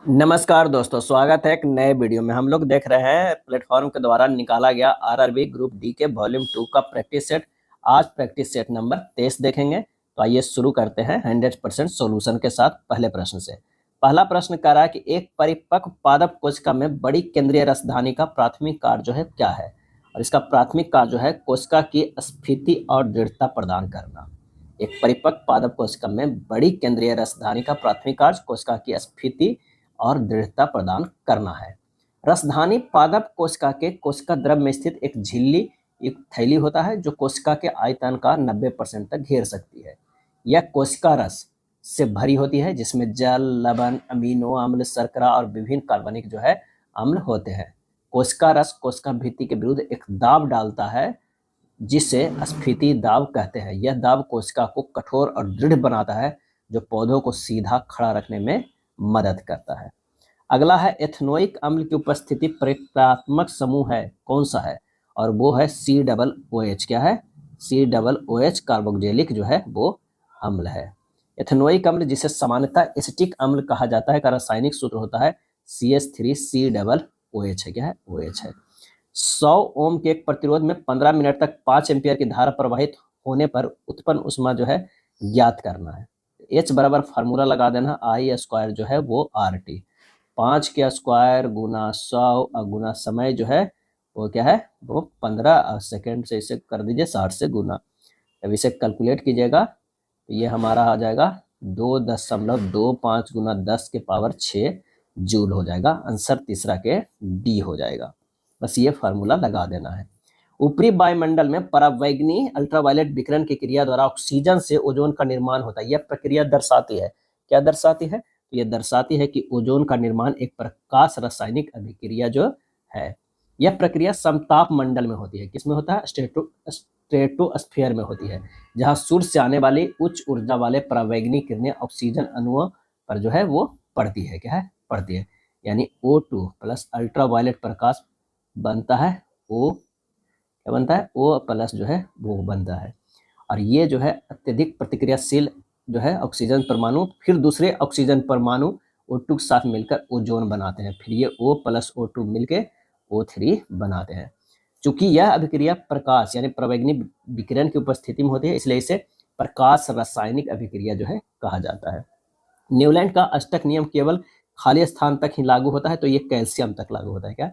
नमस्कार दोस्तों, स्वागत है एक नए वीडियो में। हम लोग देख रहे हैं प्लेटफॉर्म के द्वारा निकाला गया आरआरबी ग्रुप डी के वॉल्यूम 2 का प्रैक्टिस सेट। आज प्रैक्टिस सेट नंबर 23 देखेंगे। तो आइए शुरू करते हैं 100% सॉल्यूशन के साथ पहले प्रश्न से। पहला प्रश्न कह रहा है कि एक परिपक्व पादप कोशिका में बड़ी केंद्रीय रसधानी का प्राथमिक कार्य जो है क्या है, और इसका प्राथमिक कार्य जो है कोशिका की स्फीति और दृढ़ता प्रदान करना। एक परिपक्व पादप कोशिका में बड़ी केंद्रीय रसधानी का प्राथमिक कार्य कोशिका की स्फीति और दृढ़ता प्रदान करना है। रसधानी पादप कोशिका के कोशिका द्रव में स्थित एक झिल्ली एक थैली होता है जो कोशिका के आयतन का 90% तक घेर सकती है। यह कोशिका रस से भरी होती है जिसमें जल, लवण, अमीनो अम्ल, शर्करा और विभिन्न कार्बनिक जो है अम्ल होते हैं। कोशिका रस कोशिका भित्ति के विरुद्ध एक दाब डालता है जिसे स्फीति दाब कहते हैं। यह दाब कोशिका को कठोर और दृढ़ बनाता है जो पौधों को सीधा खड़ा रखने में मदद करता है। अगला है एथनोइक अम्ल की उपस्थिति प्रक्रियात्मक समूह है कौन सा है, और वो है COOH। क्या है? COOH कार्बोक्जिलिक जो है वो अम्ल है। एथनोइक अम्ल जिसे सामान्यतः एसिटिक अम्ल कहा जाता है का रासायनिक सूत्र होता है CH3COOH है। क्या है? OH है। 100 ओम के एक प्रतिरोध में 15 मिनट तक 5 एम्पियर की धारा प्रवाहित होने पर उत्पन्न ऊष्मा जो है ज्ञात करना है। H बराबर फार्मूला लगा देना, I स्क्वायर जो है वो RT, 5 के स्क्वायर गुना 100 गुना समय जो है वो क्या है वो 15 सेकेंड से इसे कर दीजिए 60 से गुना। अब इसे कैलकुलेट कीजिएगा तो ये हमारा आ जाएगा 2.25 गुना 10 के पावर 6 जूल हो जाएगा। आंसर तीसरा के डी हो जाएगा। बस ये फार्मूला लगा देना है। ऊपरी वायुमंडल में परावैंगनी अल्ट्रावायलेट विकिरण की क्रिया द्वारा ऑक्सीजन से ओजोन का निर्माण होता है। यह प्रक्रिया दर्शाती है, क्या दर्शाती है? तो यह दर्शाती है कि ओजोन का निर्माण एक प्रकाश रासायनिक अभिक्रिया जो है। यह प्रक्रिया समताप मंडल में होती है। किसमें होता है? स्ट्रेटोस्फीयर में होती है, जहां सूर्य से आने वाली उच्च ऊर्जा वाले परावैंगनी किरणें ऑक्सीजन अणुओं पर जो है वो पड़ती है। क्या है? पड़ती है। यानी O2 प्लस अल्ट्रावायलेट प्रकाश बनता है O, क्या बनता है? O प्लस जो है वो बनता है। और ये जो है अत्यधिक प्रतिक्रियाशील जो है ऑक्सीजन परमाणु फिर दूसरे ऑक्सीजन परमाणु O2 के साथ मिलकर ओजोन बनाते हैं। फिर ये O प्लस O2 मिलकर O3 बनाते हैं। चूंकि यह अभिक्रिया प्रकाश यानी परावैंगनी विकिरण की उपस्थिति में होती है, इसलिए इसे प्रकाश रासायनिक अभिक्रिया जो है कहा जाता है। न्यूलैंड का अष्टक नियम केवल खाली स्थान तक ही लागू होता है, तो ये कैल्शियम तक लागू होता है। क्या?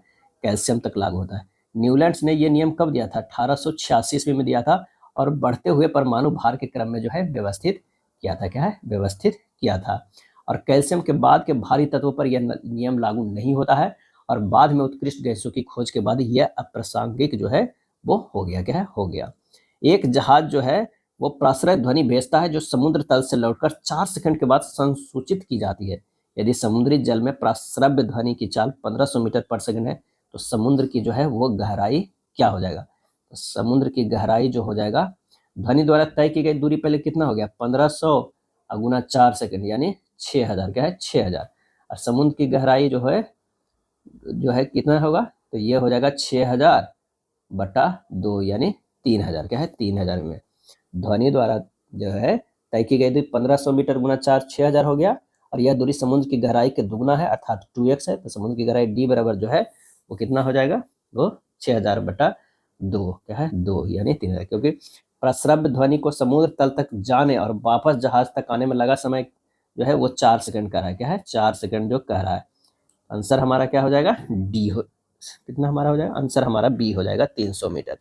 कैल्शियम तक लागू होता है। न्यूलैंड्स ने ये नियम कब दिया था? 1886 ईस्वी में दिया था, और बढ़ते हुए परमाणु भार के क्रम में जो है व्यवस्थित किया था। क्या है? व्यवस्थित किया था। और कैल्शियम के बाद के भारी तत्वों पर यह नियम लागू नहीं होता है, और बाद में उत्कृष्ट गैसों की खोज के बाद यह अप्रासंगिक जो है वो हो गया। क्या है? हो गया। एक जहाज जो है वो प्राश्रय ध्वनि भेजता है जो समुद्र तल से लौटकर 4 सेकंड के बाद संसूचित की जाती है। यदि समुद्री जल में प्राश्रव्य ध्वनि की चाल 1500 मीटर पर सेकंड है तो समुद्र की जो है वो गहराई क्या हो जाएगा? तो समुद्र की गहराई जो हो जाएगा ध्वनि द्वारा तय की गई दूरी पहले कितना हो गया? 1500 गुना 4 सेकंड यानी 6000। क्या है? 6000। और समुद्र की गहराई जो है कितना होगा? तो ये हो जाएगा 6000 बटा 2 यानी 3000। क्या है? 3000 में ध्वनि द्वारा जो है तय की गई दूरी 1500 मीटर गुना 4 6000 हो गया, और यह दूरी समुद्र की गहराई के दुगना है अर्थात 2x है। तो समुद्र की गहराई डी बराबर जो है वो कितना हो जाएगा? वो 6000 बटा 2। क्या है? 2 यानी 3000, क्योंकि प्रस्रव्य ध्वनि को समुद्र तल तक जाने और वापस जहाज तक आने में लगा समय जो है वो 4 सेकंड कह रहा है। क्या है? 4 सेकंड जो कह रहा है। आंसर हमारा क्या हो जाएगा? डी हो। कितना हमारा हो जाएगा? आंसर हमारा बी हो जाएगा 300 मीटर।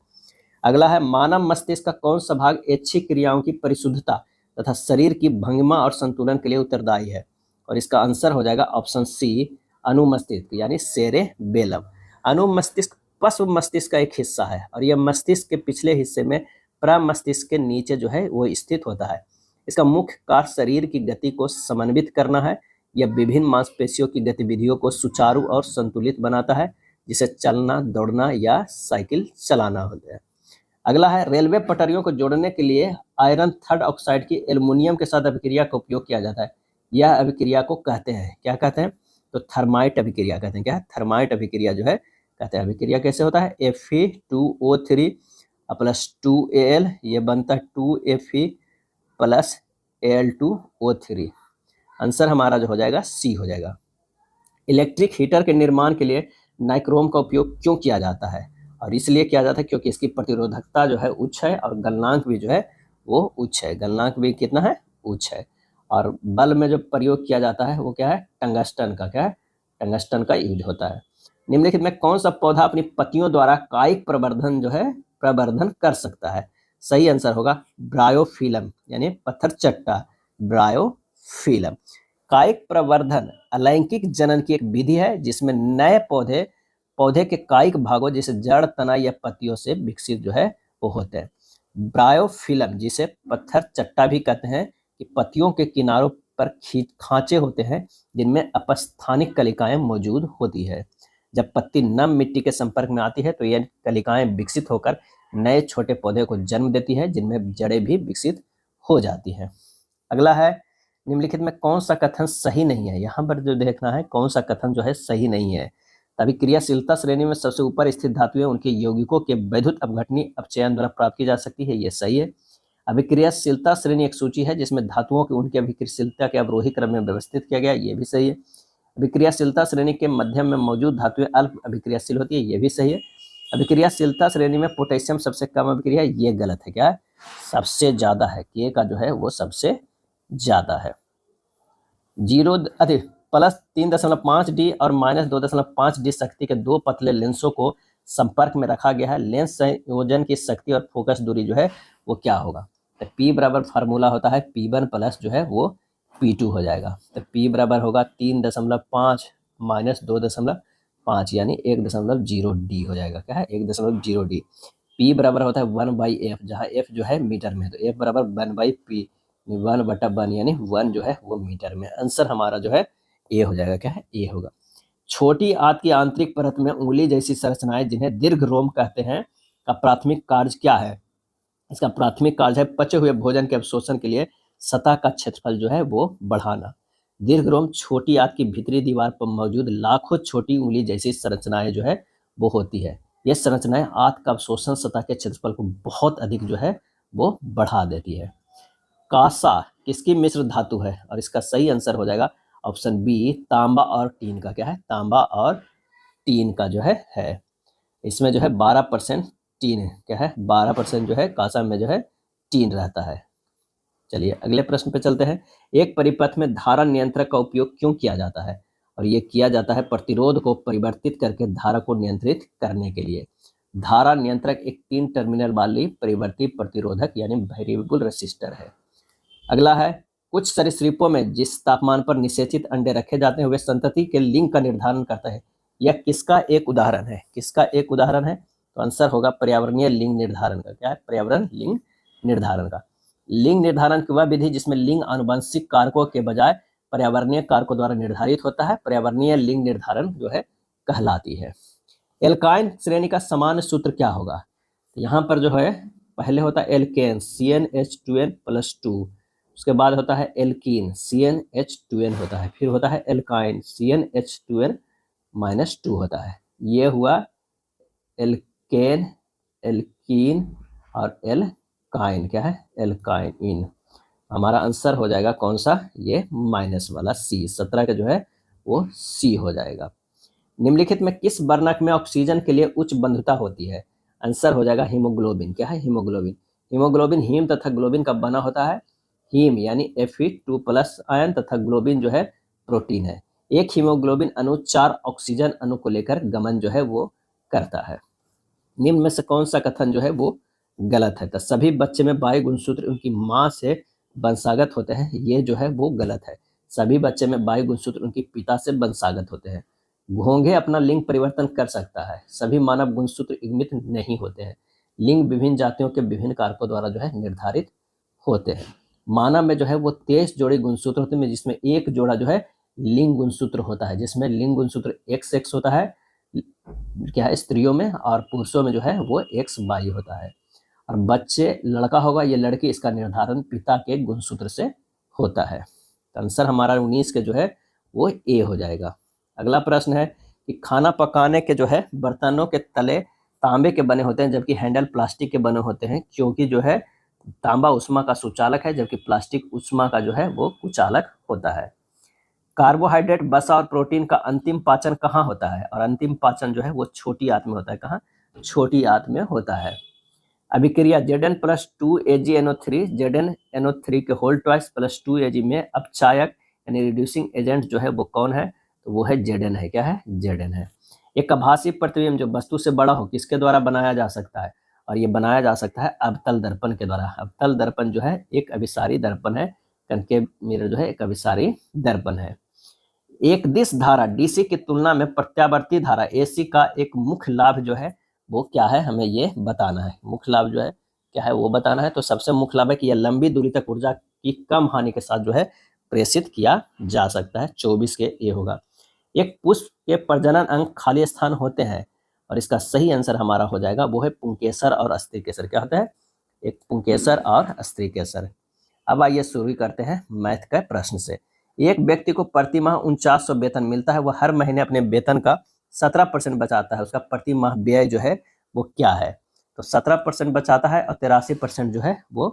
अगला है मानव मस्तिष्क का कौन सा भाग ऐच्छिक क्रियाओं की परिशुद्धता तथा शरीर की भंगिमा और संतुलन के लिए उत्तरदायी है, और इसका आंसर हो जाएगा ऑप्शन सी अनुमस्तिष्क यानी सेरेबेलम। अनुमस्तिष्क पश्व मस्तिष्क का एक हिस्सा है, और यह मस्तिष्क के पिछले हिस्से में प्रमस्तिष्क के नीचे जो है वो स्थित होता है। इसका मुख्य कार्य शरीर की गति को समन्वित करना है। यह विभिन्न मांसपेशियों की गतिविधियों को सुचारू और संतुलित बनाता है, जिसे चलना, दौड़ना या साइकिल चलाना होता है। अगला है रेलवे पटरियों को जोड़ने के लिए आयरन थर्ड ऑक्साइड की एल्युमिनियम के साथ अभिक्रिया का उपयोग किया जाता है। यह अभिक्रिया को कहते हैं, क्या कहते हैं? तो थर्माइट अभिक्रिया कहते हैं। क्या है? थर्माइट अभिक्रिया जो है कहते हैं। अभिक्रिया कैसे होता है? Fe2O3 प्लस 2Al, ये बनता है 2Fe प्लस Al2O3। आंसर हमारा जो हो जाएगा सी हो जाएगा। इलेक्ट्रिक हीटर के निर्माण के लिए नाइक्रोम का उपयोग क्यों किया जाता है? और इसलिए किया जाता है क्योंकि इसकी प्रतिरोधकता जो है उच्च है और गलनांक भी जो है वो उच्च है। गलनांक भी कितना है? उच्च है। और बल्ब में जो प्रयोग किया जाता है वो क्या है? टंगस्टन का। क्या है? टंगस्टन का यूज होता है। निम्नलिखित में कौन सा पौधा अपनी पत्तियों द्वारा कायिक प्रवर्धन जो है प्रवर्धन कर सकता है? सही आंसर होगा ब्रायोफिलम, यानी पत्थर चट्टा, ब्रायोफिलम। कायिक प्रवर्धन अलैंगिक जनन की एक विधि है जिसमें नए पौधे के कायिक भागों जैसे जड़, तना या पत्तियों से विकसित जो है वो होते हैं। ब्रायोफिलम, जिसे पत्थर चट्टा भी कहते हैं, कि पत्तियों के किनारों पर खांचे होते हैं जिनमें अपस्थानिक कलिकाएं मौजूद होती है। जब पत्ती नम मिट्टी के संपर्क में आती है तो यह कलिकाएं विकसित होकर नए छोटे पौधे को जन्म देती है जिनमें जड़ें भी विकसित हो जाती हैं। अगला है, निम्नलिखित में कौन सा कथन सही नहीं है? यहाँ पर जो देखना है कौन सा कथन जो है सही नहीं है। अभिक्रियाशीलता श्रेणी में सबसे ऊपर स्थित धातुएं उनके यौगिकों के वैद्युत अपघटनी अपचयन द्वारा प्राप्त की जा सकती है, ये सही है। अभिक्रियाशीलता श्रेणी एक सूची है जिसमें धातुओं की उनकी अभिक्रियाशीलता के अवरोही क्रम में व्यवस्थित किया गया, ये भी सही है। अभिक्रियाशीलता श्रेणी के मध्यम में मौजूद धातुएं अल्प अभिक्रियाशील होती है, ये भी सही है। अभिक्रियाशीलता श्रेणी में पोटेशियम सबसे कम अभिक्रिया, ये गलत है। क्या है? सबसे ज्यादा है, के का जो है वो सबसे ज्यादा है। +3.5D और -2.5D शक्ति के दो पतले लेंसों को संपर्क में रखा गया है। लेंस संयोजन की शक्ति और फोकस दूरी जो है वो क्या होगा? तो P बराबर फार्मूला होता है P1 प्लस जो है वो P2 हो जाएगा। तो P बराबर होगा 3.5 - 2.5 यानी 1.0D हो जाएगा। क्या है? 1.0D। P बराबर होता है 1/f, जहाँ f जो है मीटर में, तो f बराबर 1/p, 1/1 यानी 1 जो है वो मीटर में। आंसर हमारा जो है ए हो जाएगा। क्या है? ए होगा। छोटी आंत की आंतरिक परत में उंगली जैसी संरचनाएं जिन्हें दीर्घ रोम कहते हैं का प्राथमिक कार्य क्या है? इसका प्राथमिक कार्य है पचे हुए भोजन के अवशोषण के लिए सतह का क्षेत्रफल जो है वो बढ़ाना। दीर्घ रोम छोटी आंत की भीतरी दीवार पर मौजूद लाखों छोटी उंगली जैसी संरचनाएं जो है वो होती है। ये संरचनाएं आंत का अवशोषण सतह के क्षेत्रफल को बहुत अधिक जो है वो बढ़ा देती है। कांसा किसकी मिश्र धातु है? और इसका सही आंसर हो जाएगा ऑप्शन बी, तांबा और टीन का। क्या है? तांबा और टीन का जो है। इसमें जो है 12% टीन, क्या है? 12% जो है कांसा में जो है टीन रहता है। चलिए अगले प्रश्न पे चलते हैं। एक परिपथ में धारा नियंत्रक का उपयोग क्यों किया जाता है? और ये किया जाता है प्रतिरोध को परिवर्तित करके धारा को नियंत्रित करने के लिए। धारा नियंत्रक एक 3 टर्मिनल वाली परिवर्ती प्रतिरोधक यानी वेरिएबल रेसिस्टर है। अगला है, कुछ सरीसृपों में जिस तापमान पर निषेचित अंडे रखे जाते हैं वे संतति के लिंग का निर्धारण करता है। यह किसका एक उदाहरण है? किसका एक उदाहरण है? तो आंसर होगा पर्यावरणीय लिंग निर्धारण का। क्या है? पर्यावरण लिंग निर्धारण का। लिंग निर्धारण की वह विधि जिसमें लिंग आनुवंशिक कारकों के बजाय पर्यावरणीय कारकों द्वारा निर्धारित होता है, पर्यावरणीय लिंग निर्धारण जो है कहलाती है। एल्काइन श्रेणी का सामान्य सूत्र क्या होगा? यहाँ पर जो है पहले होता है एल्केन CnH2n+2, उसके बाद होता है एल्कीन CnH2n होता है, फिर होता है एल्काइन CnH2n-2 होता है। ये हुआ एल्केन, एल्कीन और एल्काइन। क्या है? एल्काइन। हमारा आंसर हो जाएगा कौन सा? ये माइनस वाला C, 17 का जो है वो C हो जाएगा। निम्नलिखित में किस वर्णक में ऑक्सीजन के लिए उच्च बंधुता होती है? आंसर हो जाएगा हीमोग्लोबिन। क्या है? हीमोग्लोबिन। हीमोग्लोबिन हीम तथा ग्लोबिन का बना होता है। हीम यानी Fe2+ आयन तथा ग्लोबिन जो है प्रोटीन है। एक हीमोग्लोबिन अणु 4 ऑक्सीजन अणु को लेकर गमन जो है वो करता है। निम्न में से कौन सा कथन जो है वो गलत है? तो सभी बच्चे में बाह्य गुणसूत्र उनकी माँ से वंशागत होते हैं, ये जो है वो गलत है। सभी बच्चे में बाह्य गुणसूत्र उनके पिता से वंशागत होते हैं। घोंघे अपना लिंग परिवर्तन कर सकता है। सभी मानव गुणसूत्र युग्मित नहीं होते हैं। लिंग विभिन्न जातियों के विभिन्न कारकों द्वारा जो है निर्धारित होते हैं। मानव में जो है वो 23 जोड़े गुणसूत्र होते हैं जिसमें एक जोड़ा जो है लिंग गुणसूत्र होता है, जिसमें लिंग गुणसूत्र XX होता है, क्या है, स्त्रियों में, और पुरुषों में जो है वो XY होता है। और बच्चे लड़का होगा या लड़की, इसका निर्धारण पिता के गुणसूत्र से होता है। तो आंसर हमारा 19 के जो है वो ए हो जाएगा। अगला प्रश्न है कि खाना पकाने के जो है बर्तनों के तले तांबे के बने होते हैं जबकि हैंडल प्लास्टिक के बने होते हैं, क्योंकि जो है तांबा उष्मा का सुचालक है जबकि प्लास्टिक उष्मा का जो है वो कुचालक होता है। कार्बोहाइड्रेट, वसा और प्रोटीन का अंतिम पाचन कहाँ होता है? और अंतिम पाचन जो है वो छोटी आंत में होता है। कहाँ? छोटी आंत में होता है। अभिक्रिया Zn+2AgNO3 ZnNO3 के होल ट्वाइस प्लस 2Ag में अपचायक यानी रिड्यूसिंग एजेंट जो है वो कौन है? तो वो है Zn है। क्या है? Zn है। एक आभासी प्रतिबिंब जो वस्तु से बड़ा हो किसके द्वारा बनाया जा सकता है? और ये बनाया जा सकता है अवतल दर्पण के द्वारा। अवतल दर्पण जो है एक अभिसारी दर्पण है। कनकेव मिरर जो है एक अभिसारी दर्पण है। एक दिश धारा डीसी की तुलना में प्रत्यावर्ती धारा एसी का एक मुख्य लाभ जो है वो क्या है? हमें ये बताना है। मुख्य लाभ जो है क्या है वो बताना है। तो सबसे मुख्य लाभ है कि यह लंबी दूरी तक ऊर्जा की कम हानि के साथ जो है प्रेषित किया जा सकता है। 24 के ये होगा। एक पुष्प के प्रजनन अंग खाली स्थान होते हैं और इसका सही आंसर हमारा हो जाएगा वो है पुंकेसर और स्त्रीकेसर। क्या होता है? एक पुंकेसर और स्त्रीकेसर। अब आइए शुरू करते हैं मैथ का प्रश्न से। एक व्यक्ति को प्रति माह 4900 वेतन मिलता है। वह हर महीने अपने वेतन का 17% बचाता है। उसका प्रति माह व्यय जो है वो क्या है? तो 17% बचाता है और 83% जो है वो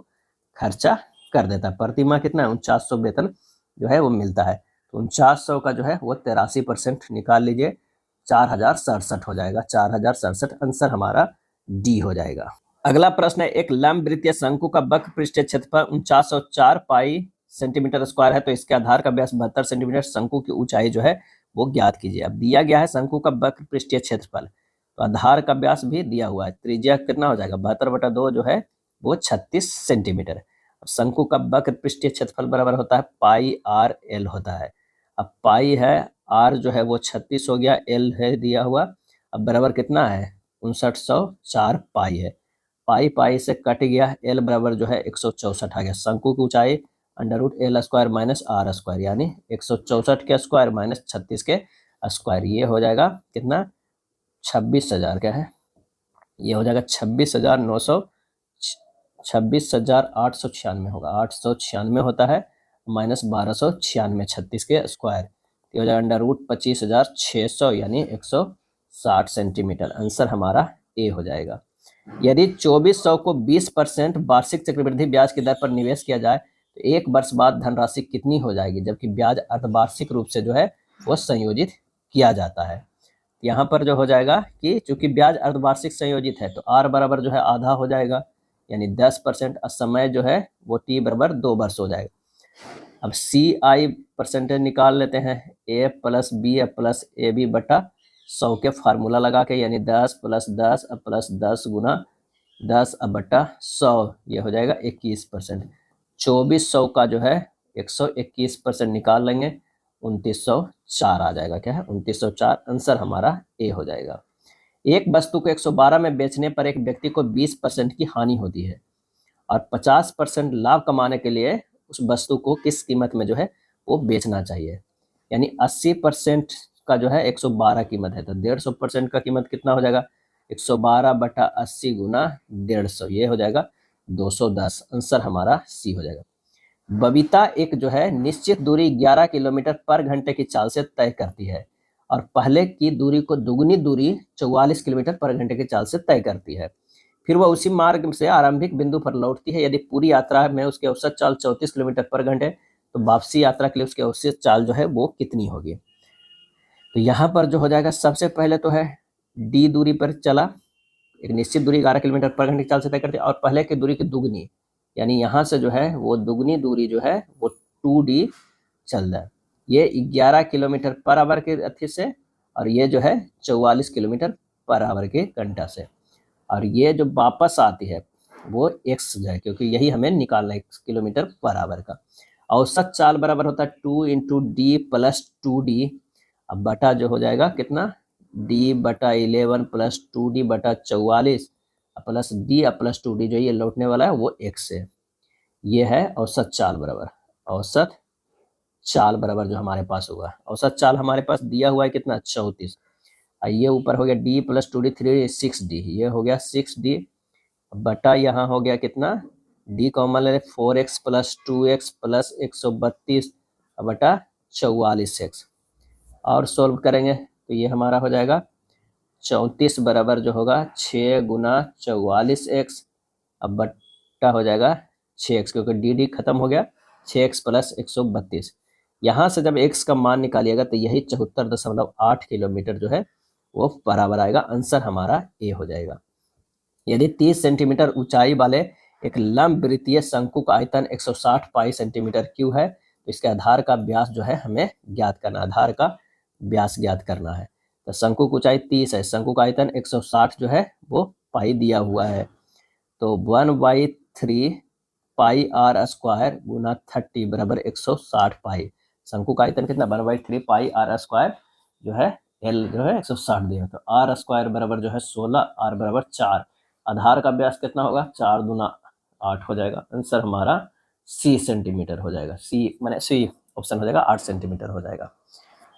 खर्चा कर देता है। प्रति माह कितना है? 4900 वेतन जो है वो मिलता है। तो 4900 का जो है वो 83% निकाल लीजिए, 4067 हो जाएगा। 4067 आंसर हमारा डी हो जाएगा। अगला प्रश्न है, एक लंब वृत्तीय शंकु का वक्र पृष्ठीय क्षेत्रफल 4904 पाई सेंटीमीटर स्क्वायर है। तो इसके आधार का व्यास 72 सेंटीमीटर। शंकु की ऊंचाई जो है वो ज्ञात कीजिए। अब दिया गया है शंकु का वक्र पृष्ठीय क्षेत्रफल, तो आधार का व्यास भी दिया हुआ है। त्रिज्या कितना हो जाएगा? 72/2 जो है वो 36 सेंटीमीटर। अब शंकु का वक्र पृष्ठीय क्षेत्रफल बराबर होता है पाई आर एल होता है। अब पाई है, आर जो है वो 36 हो गया, एल है दिया हुआ। अब बराबर कितना है? 5904 पाई है। पाई पाई से कट गया, एल बराबर जो है 164 आ गया। शंकु की ऊंचाई √L² माइनस आर स्क्वायर यानी 164 के स्क्वायर माइनस 36 के स्क्वायर। ये हो जाएगा कितना? 26,000 क्या है? ये हो जाएगा 26,900 26,896 होगा। 896 होता है माइनस 1296 36 के स्क्वायर। ये हो जाएगा √25,600 यानी 160 सेंटीमीटर। आंसर हमारा ए हो जाएगा। यदि 2400 को 20% वार्षिक चक्रवृद्धि ब्याज की दर पर निवेश किया जाए तो एक वर्ष बाद धनराशि कितनी हो जाएगी? जबकि ब्याज अर्धवार्षिक रूप से जो है वो संयोजित किया जाता है। यहाँ पर जो हो जाएगा कि चूंकि ब्याज अर्धवार्षिक संयोजित है तो आर बराबर जो है आधा हो जाएगा यानी 10%। समय जो है वो टी बराबर 2 वर्ष हो जाएगा। अब सी आई परसेंटेज निकाल लेते हैं। A plus B plus A B बटा 100 के फार्मूला लगा के यानी 10 + 10 + 10 गुना 10 बटा 100 ये हो जाएगा 21%। 2400 का जो है 121% निकाल लेंगे, 2904 आ जाएगा। क्या है? 2904 आंसर हमारा ए हो जाएगा। एक वस्तु को 112 में बेचने पर एक व्यक्ति को 20% की हानि होती है और 50% लाभ कमाने के लिए उस वस्तु को किस कीमत में जो है वो बेचना चाहिए? यानी 80% का जो है 112 कीमत है तो 150% का कीमत कितना हो जाएगा? 112/80 गुना 150 ये हो जाएगा 210। आंसर हमारा सी हो जाएगा। बबीता एक जो है निश्चित दूरी 11 किलोमीटर पर घंटे की चाल से तय करती है और पहले की दूरी को दुगुनी दूरी 44 किलोमीटर पर घंटे की चाल से तय करती है। फिर वह उसी मार्ग से आरंभिक बिंदु पर लौटती है। यदि पूरी यात्रा में उसकी औसत चाल 34 किलोमीटर पर घंटे तो वापसी यात्रा के लिए उसकी औसत चाल जो है वो कितनी होगी? तो यहाँ पर जो हो जाएगा सबसे पहले तो है डी दूरी पर चला, एक निश्चित दूरी 11 किलोमीटर पर घंटे की चाल से तय करती है और पहले की दूरी की दुगनी यानी यहाँ से जो है वो दुगनी दूरी जो है वो 2D चल रहा है। ये 11 किलोमीटर पर आवर के अथी से और ये जो है 44 किलोमीटर पर आवर के घंटा से और ये जो वापस आती है वो x जो है क्योंकि यही हमें निकालना है किलोमीटर पर आवर का। औसत चाल बराबर होता है 2 × d + 2d। अब बटा जो हो जाएगा कितना? d/11 + 2d/44 plus d + 2d जो ये लौटने वाला है वो x है। ये है औसत चाल बराबर। औसत चाल बराबर जो हमारे पास होगा, औसत चाल हमारे पास दिया हुआ है कितना? 34। ये ऊपर हो गया d + 2d 3 6d ये हो गया 6d बटा यहाँ हो गया कितना? d कॉमन ले 4x + 2x + 132 बटा 44x और सोल्व करेंगे तो ये हमारा हो जाएगा 34 बराबर जो होगा 6 × 44x अब बट्टा हो जाएगा 6x क्योंकि डी खत्म हो गया 6x + 132 यहाँ से जब x का मान निकालिएगा तो यही 74.8 किलोमीटर जो है वो बराबर आएगा। आंसर हमारा ए हो जाएगा। यदि 30 सेंटीमीटर ऊंचाई वाले एक लंब वृत्तीय शंकु का आयतन 160 पाई सेंटीमीटर क्यू है तो इसके आधार का व्यास जो है हमें ज्ञात करना, आधार का व्यास ज्ञात करना है। तो शंकु की ऊंचाई 30 है, शंकु का आयतन 160 जो है वो पाई दिया हुआ है, तो 1/3 पाई आर स्क्वायर गुना 30 बराबर 160 पाई। शंकु का आयतन कितना, 1/3 पाई आर स्क्वायर जो है एल जो है 160 दिया, तो आर स्क्वायर बराबर जो है 16, आर बराबर 4, आधार का व्यास कितना होगा, 4 दूना 8 हो जाएगा। आंसर हमारा सी सेंटीमीटर हो जाएगा, सी माने सी ऑप्शन हो जाएगा, 8 सेंटीमीटर हो जाएगा।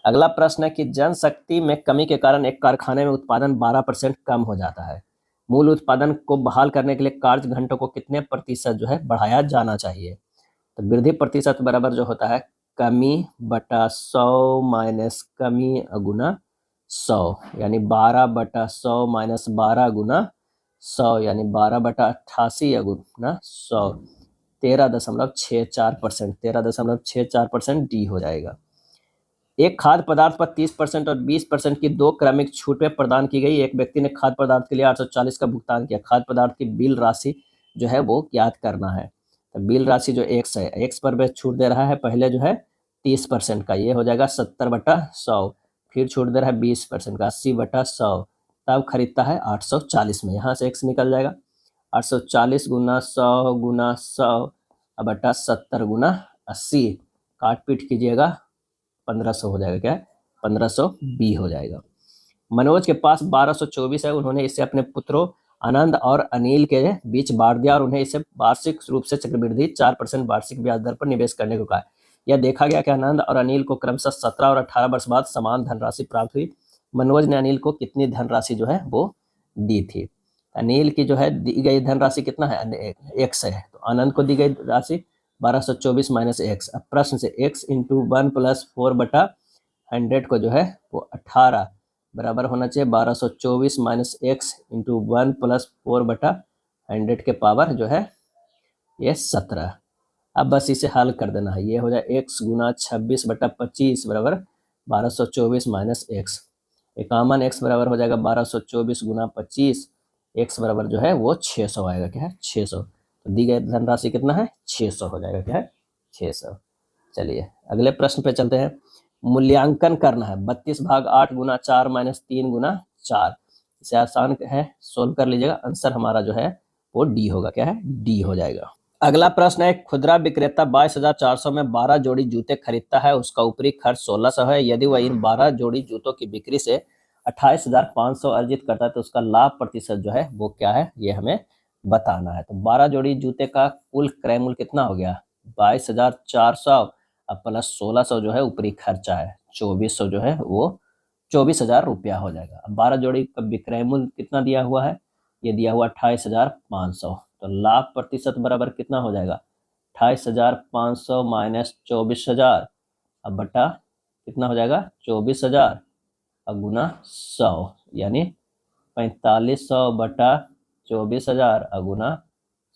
अगला प्रश्न है कि जनशक्ति में कमी के कारण एक कारखाने में उत्पादन 12% कम हो जाता है। मूल उत्पादन को बहाल करने के लिए कार्य घंटों को कितने प्रतिशत जो है बढ़ाया जाना चाहिए। तो वृद्धि प्रतिशत बराबर जो होता है कमी बटा 100 माइनस कमी गुना 100, यानी 12/100 माइनस 12 गुना 100, यानी 12/88 गुना 100, 13.64%, 13.64% डी हो जाएगा। एक खाद्य पदार्थ पर 30% और 20% की दो क्रमिक छूटें प्रदान की गई। एक व्यक्ति ने खाद्य पदार्थ के लिए 840 का भुगतान किया। खाद्य पदार्थ की बिल राशि जो है वो ज्ञात करना है। तो बिल राशि जो x है, x पर वह छूट दे रहा है पहले जो है 30% का, ये हो जाएगा 70/100, फिर छूट दे रहा है 20% का 80/100, तब खरीदता है 840 में। यहाँ से x निकल जाएगा 840 गुना 100 गुना 100 बटा 70 गुना 80, काट पीट कीजिएगा 1500 हो जाएगा, क्या है 1500 बी हो जाएगा। मनोज के पास 1224 है, उन्होंने इसे अपने पुत्रों आनंद और अनिल के बीच बांट दिया और उन्हें इसे वार्षिक रूप से चक्रवृद्धि 4% वार्षिक ब्याज दर पर निवेश करने को कहा। यह देखा गया कि आनंद और अनिल को क्रमशः 17 और 18 वर्ष बाद समान धनराशि प्राप्त हुई। मनोज ने अनिल को कितनी धनराशि जो है वो दी थी। अनिल की जो है दी गई धनराशि कितना है, एक्स है, तो आनंद को दी गई राशि 1224 माइनस एक्स। अब प्रश्न से x इंटू 1 प्लस 4/100 को जो है वो 18 बराबर होना चाहिए 1224 माइनस एक्स इंटू 1 प्लस 4/100 के पावर जो है ये 17। अब बस इसे हल कर देना है, ये हो जाए x गुना 26/25 बराबर 1224 माइनस एक्स। एक कॉमन x बराबर हो जाएगा 1224 गुना 25, x बराबर जो है वो 600 आएगा, क्या है 600। तो दी गई धनराशि कितना है 600 हो जाएगा, क्या है 600। चलिए अगले प्रश्न पे चलते हैं। मूल्यांकन करना है 32/8 गुना 4 माइनस 3 गुना 4। इसे आसान है, सोल्व कर लीजिएगा। आंसर हमारा जो है वो डी होगा, क्या है डी हो जाएगा। अगला प्रश्न है, खुदरा विक्रेता 22,400 में 12 जोड़ी जूते खरीदता है, उसका ऊपरी खर्च 1600 है। यदि वह इन 12 जोड़ी जूतों की बिक्री से 28,500 अर्जित करता है तो उसका लाभ प्रतिशत जो है वो क्या है, ये हमें बताना है। तो 12 जोड़ी जूते का कुल क्रय मूल्य कितना हो गया 22,400 अब प्लस 1600 जो है ऊपरी खर्चा है 2400 जो है वो 24,000 रुपया हो जाएगा। अब 12 जोड़ी का विक्रय मूल्य कितना दिया हुआ है, ये दिया हुआ 28,500, तो लाभ प्रतिशत बराबर कितना हो जाएगा 28,500 माइनस 24,000 अब बटा कितना हो जाएगा 24,000 और गुना 100, यानी 4500 बटा 24,000 और गुना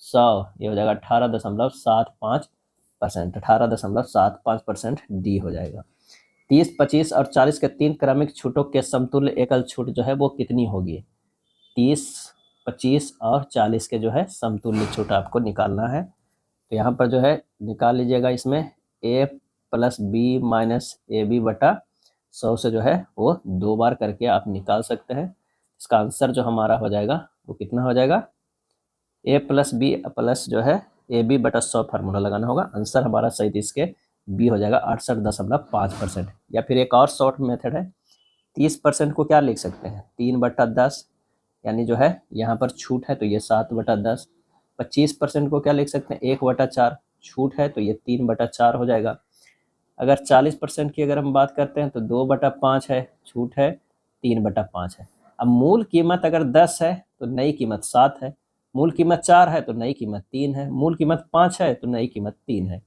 100, ये हो जाएगा 18.75%, 18.75% डी हो जाएगा। 30, 25 और 40 के 3 क्रमिक छूटों के समतुल्य एकल छूट जो है वो कितनी होगी। 30, 25 और 40 के जो है समतुल्य छूट आपको निकालना है। तो यहाँ पर जो है निकाल लीजिएगा, इसमें a plus B minus A B बटा 100 से जो है वो 2 बार करके आप निकाल सकते हैं। इसका आंसर जो हमारा हो जाएगा वो कितना हो जाएगा, a प्लस बी प्लस जो है ए बी बटा 100 फार्मूला लगाना होगा। आंसर हमारा सही इसके बी हो जाएगा 68.5%। या फिर एक और शॉर्ट मेथड है, 30% को क्या लिख सकते हैं 3/10, यानी जो है यहाँ पर छूट है तो ये 7/10। 25% को क्या लिख सकते हैं 1/4, छूट है तो ये 3/4 हो जाएगा। अगर 40% की अगर हम बात करते हैं तो 2/5 है, छूट है 3/5 है। अब मूल कीमत अगर 10 है तो नई कीमत 7 है, मूल कीमत 4 है तो नई कीमत 3 है, मूल कीमत 5 है तो नई कीमत 3 है।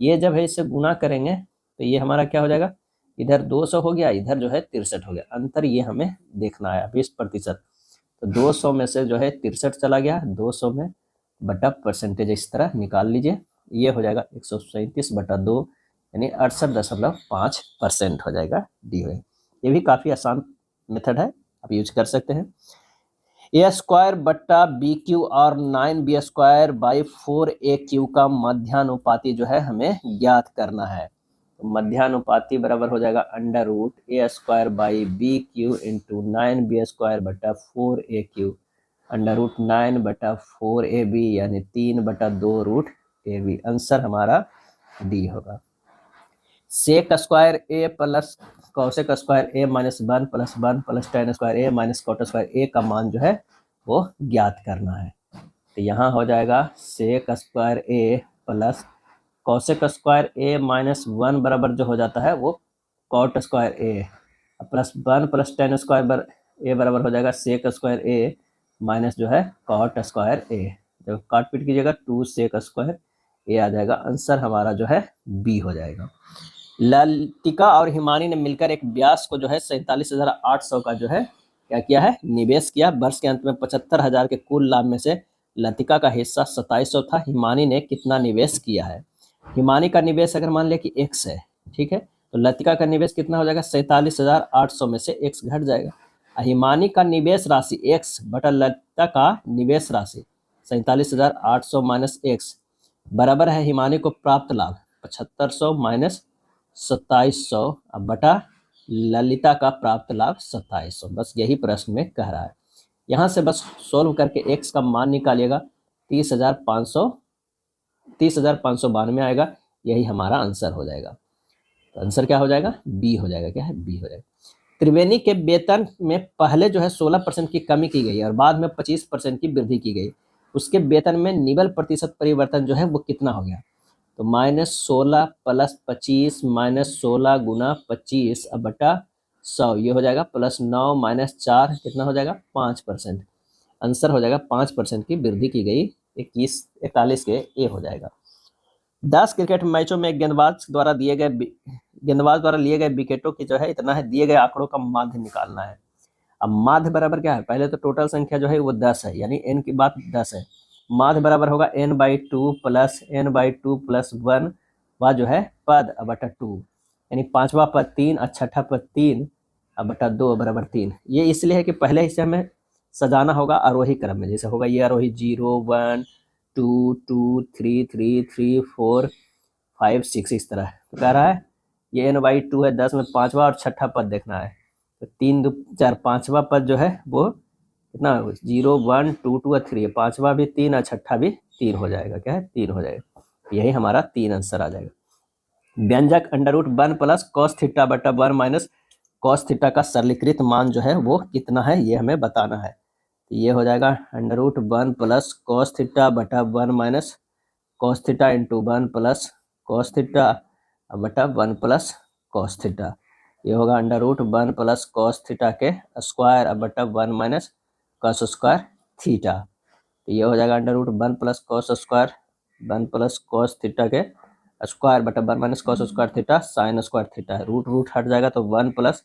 ये जब है इससे गुना करेंगे तो ये हमारा क्या हो जाएगा, इधर 200 हो गया, इधर जो है 63 हो गया। अंतर ये हमें देखना है 20%। तो 200 में से जो है 63 चला गया, 200 में बटा परसेंटेज इस तरह निकाल लीजिए, ये हो जाएगा 137/2, यानी 68.5% हो जाएगा, डी हो। ये भी काफ़ी आसान मेथड है, आप यूज कर सकते हैं। ए स्क्वायर बट्टा बी क्यू और 9b² बाई 4ac का मध्यानुपाती जो है हमें ज्ञात करना है। तो मध्यानुपाती बराबर हो जाएगा √a² by B Q into 9b² बट्टा 4ac, √9/4ab यानी 3/2 आंसर हमारा डी होगा। सेक स्क्वायर ए प्लस कॉसेक स्क्वायर ए -1 + 1 + tan स्क्वायर ए माइनस कॉट स्क्वायर ए का मान जो है वो ज्ञात करना है। तो यहाँ हो जाएगा सेक स्क्वायर ए प्लस कॉसेक स्क्वायर ए -1 बराबर जो हो जाता है वो कॉट स्क्वायर ए प्लस 1 + tan स्क्वायर ए बराबर हो जाएगा सेक स्क्वायर ए माइनस जो है कॉट स्क्वायर ए। जब काट पीट कीजिएगा 2 सेक स्क्वायर ए आ जाएगा। आंसर हमारा जो है बी हो जाएगा। लतिका और हिमानी ने मिलकर एक ब्यास को जो है 47,800 का जो है क्या किया है, निवेश किया। वर्ष के अंत में 75,000 के कुल लाभ में से लतिका का हिस्सा 2700 था। हिमानी ने कितना निवेश किया है? हिमानी का निवेश अगर मान लिया कि x है, ठीक है, तो लतिका का निवेश कितना हो जाएगा? 47,800 में से x घट जाएगा। हिमानी का निवेश राशि x बटा लतिका का निवेश राशि 47,800 माइनस x बराबर है हिमानी को प्राप्त लाभ 7500 माइनस 2700 बटा ललिता का प्राप्त लाभ 2700। बस यही प्रश्न में कह रहा है। यहाँ से बस सोल्व करके x का मान निकालिएगा 30,592 आएगा। यही हमारा आंसर हो जाएगा। तो आंसर क्या हो जाएगा? बी हो जाएगा। क्या है? बी हो जाएगा। त्रिवेणी के वेतन में पहले जो है 16% की कमी की गई और बाद में 25% की वृद्धि की गई। उसके वेतन में निवल प्रतिशत परिवर्तन जो है वो कितना हो गया? तो -16 + 25 -16 गुना 25 बटा 100 ये हो जाएगा +9 - 4 कितना हो जाएगा? 5%। आंसर हो जाएगा 5% की वृद्धि की गई 41 के ए हो जाएगा। 10 क्रिकेट मैचों में गेंदबाज द्वारा लिए गए विकेटों की जो है इतना है, दिए गए आंकड़ों का माध्य निकालना है। अब माध्य बराबर क्या है? पहले तो टोटल संख्या जो है वो 10 है, यानी n की बात 10 है। माध्य बराबर होगा n/2 + n/2 + 1 व जो है पद बटा 2, यानी पांचवा पद 3 और छठा पद 3 बटा 2 बराबर 3। ये इसलिए है कि पहले इसे हमें सजाना होगा आरोही क्रम में। जैसे होगा ये आरोही 0 1 2 2 3 3 3 4 5 6 इस तरह कह रहा है। ये n/2 है, 10 में पांचवा और छठा पद देखना है। तो 3 2 4 पांचवा पद जो है वो कितना 0 1 2 2 और 3, पांचवा भी 3 और छठा भी 3 हो जाएगा। क्या है? 3 हो जाएगा। यही हमारा 3 आंसर आ जाएगा। व्यंजक √1 + cos थीटा बटा 1 माइनस cos थीटा का सरलीकृत मान जो है वो कितना है ये हमें बताना है। तो ये हो जाएगा √1 + cos थीटा बटा 1 minus cos theta into 1 + cos theta बटा 1 + cos थीटा। ये होगा √1 + cos थीटा के स्क्वायर बटा 1 माइनस cos स्क्वायर थीटा। तो ये हो जाएगा √1 + cos स्क्वायर 1 + cos थीटा के स्क्वायर बटा 1 minus cos square theta sine square theta. Root हट जाएगा तो 1 प्लस